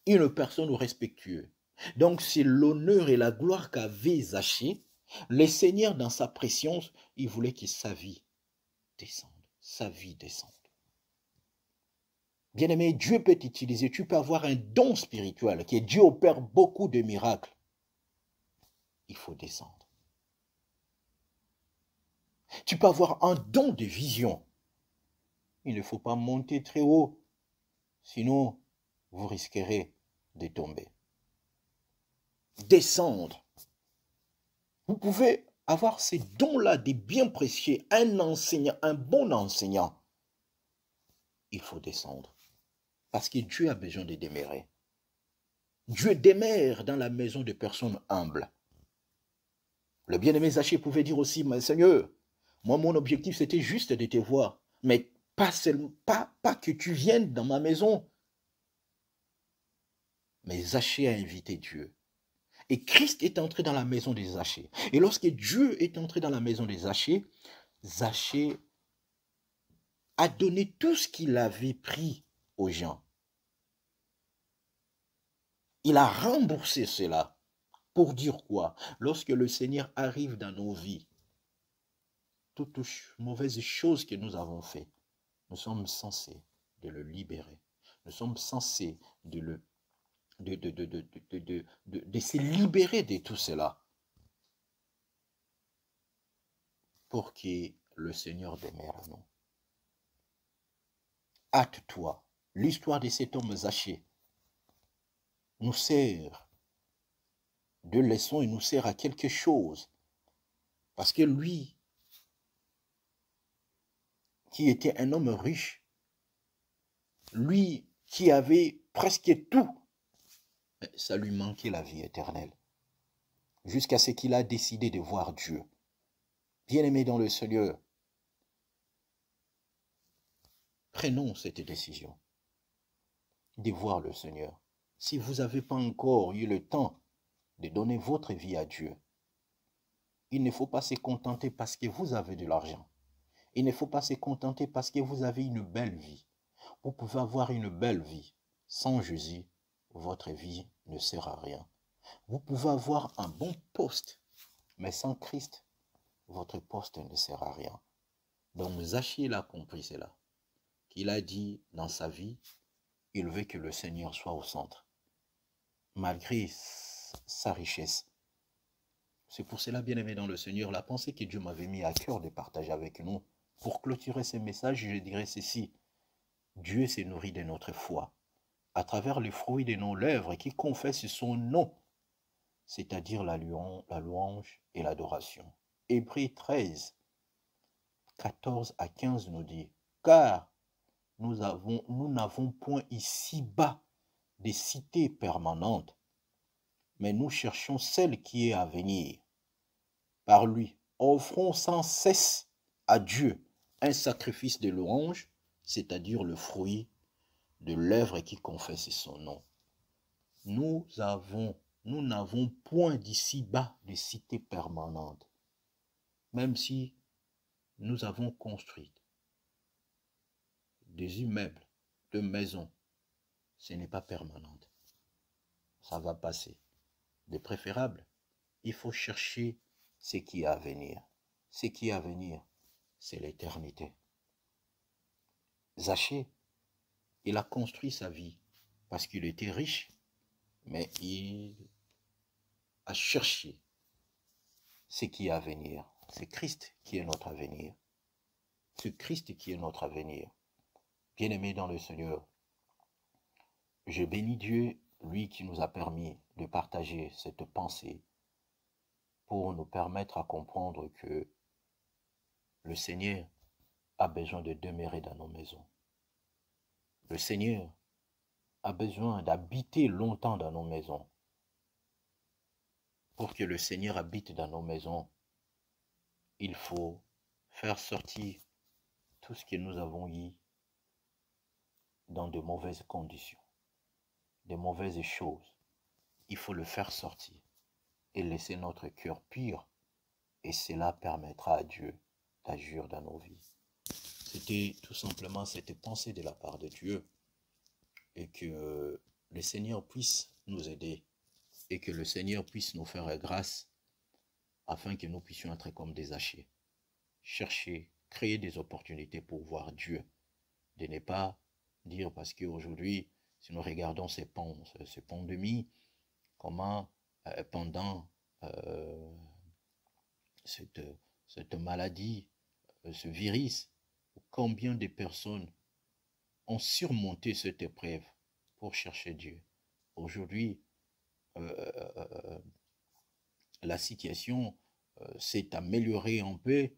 Une personne respectueuse. Donc c'est l'honneur et la gloire qu'avait Zachée. Le Seigneur, dans sa préscience, il voulait que sa vie descende. Sa vie descende. Bien-aimé, Dieu peut t'utiliser. Tu peux avoir un don spirituel, que Dieu opère beaucoup de miracles. Il faut descendre. Tu peux avoir un don de vision. Il ne faut pas monter très haut, sinon vous risquerez de tomber. Descendre. Vous pouvez avoir ces dons-là, des biens précieux, un enseignant, un bon enseignant. Il faut descendre. Parce que Dieu a besoin de demeurer. Dieu demeure dans la maison de personnes humbles. Le bien-aimé Zachée pouvait dire aussi, mais Seigneur, moi mon objectif c'était juste de te voir, mais pas que tu viennes dans ma maison. Mais Zachée a invité Dieu. Et Christ est entré dans la maison des Zachée. Et lorsque Dieu est entré dans la maison des Zachée, Zachée a donné tout ce qu'il avait pris aux gens. Il a remboursé cela. Pour dire quoi? Lorsque le Seigneur arrive dans nos vies, toutes mauvaises choses que nous avons faites, nous sommes censés de le libérer. Nous sommes censés de se libérer de tout cela pour que le Seigneur demeure en nous. Hâte-toi. L'histoire de cet homme Zachée nous sert de leçon et nous sert à quelque chose. Parce que lui, qui était un homme riche, lui qui avait presque tout, ça lui manquait la vie éternelle. Jusqu'à ce qu'il a décidé de voir Dieu. Bien-aimés dans le Seigneur, prenons cette décision de voir le Seigneur. Si vous n'avez pas encore eu le temps de donner votre vie à Dieu, il ne faut pas se contenter parce que vous avez de l'argent. Il ne faut pas se contenter parce que vous avez une belle vie. Vous pouvez avoir une belle vie. Sans Jésus, votre vie ne sert à rien. Vous pouvez avoir un bon poste, mais sans Christ, votre poste ne sert à rien. Donc Zachier l'a compris cela. Qu'il a dit dans sa vie, il veut que le Seigneur soit au centre, malgré sa richesse. C'est pour cela, bien-aimé dans le Seigneur, la pensée que Dieu m'avait mis à cœur de partager avec nous. Pour clôturer ce message, je dirais ceci. Dieu s'est nourri de notre foi, à travers les fruits de nos lèvres qui confessent son nom, c'est-à-dire la louange et l'adoration. Hébreux 13, 14 à 15 nous dit, car nous n'avons point ici-bas des cités permanentes, mais nous cherchons celle qui est à venir. Par lui, offrons sans cesse à Dieu un sacrifice de louange, c'est-à-dire le fruit de l'œuvre qui confesse son nom. Nous n'avons point d'ici-bas de cité permanente, même si nous avons construit des immeubles, de maisons, ce n'est pas permanent. Ça va passer. De préférable, il faut chercher ce qui est à venir. Ce qui est à venir, c'est l'éternité. Zaché, il a construit sa vie parce qu'il était riche, mais il a cherché ce qui est à venir. C'est Christ qui est notre avenir. C'est Christ qui est notre avenir. Bien-aimés dans le Seigneur, je bénis Dieu, lui qui nous a permis de partager cette pensée pour nous permettre à comprendre que le Seigneur a besoin de demeurer dans nos maisons. Le Seigneur a besoin d'habiter longtemps dans nos maisons. Pour que le Seigneur habite dans nos maisons, il faut faire sortir tout ce que nous avons eu dans de mauvaises conditions, de mauvaises choses. Il faut le faire sortir et laisser notre cœur pur, et cela permettra à Dieu d'agir dans nos vies. C'était tout simplement cette pensée de la part de Dieu, et que le Seigneur puisse nous aider et que le Seigneur puisse nous faire grâce afin que nous puissions être comme des Zachée, chercher, créer des opportunités pour voir Dieu, de ne pas dire parce qu'aujourd'hui, si nous regardons ces pandémies, comment pendant cette maladie, ce virus, combien de personnes ont surmonté cette épreuve pour chercher Dieu. Aujourd'hui, la situation s'est améliorée un peu.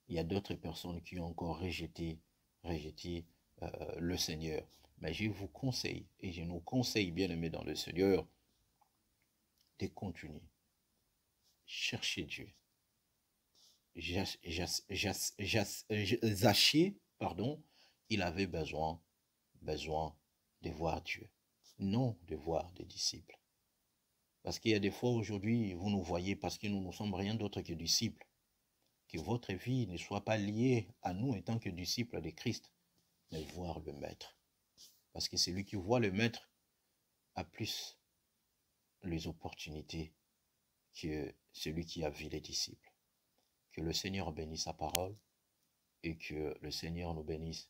Il y a d'autres personnes qui ont encore rejeté le Seigneur. Mais je vous conseille, et je nous conseille, bien-aimés dans le Seigneur, de continuer. Chercher Dieu. Zachier, pardon, il avait besoin de voir Dieu, non de voir des disciples. Parce qu'il y a des fois aujourd'hui, vous nous voyez parce que nous ne sommes rien d'autre que disciples. Que votre vie ne soit pas liée à nous en tant que disciples de Christ, mais voir le Maître. Parce que celui qui voit le Maître a plus les opportunités que celui qui a vu les disciples. Que le Seigneur bénisse sa parole et que le Seigneur nous bénisse.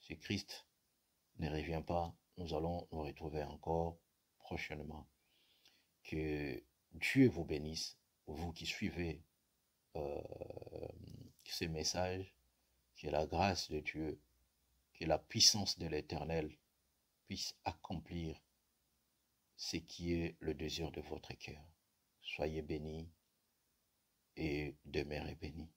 Si Christ ne revient pas, nous allons nous retrouver encore prochainement. Que Dieu vous bénisse, vous qui suivez ces messages, que la grâce de Dieu, que la puissance de l'Éternel puisse accomplir ce qui est le désir de votre cœur. Soyez bénis et demeurez bénis.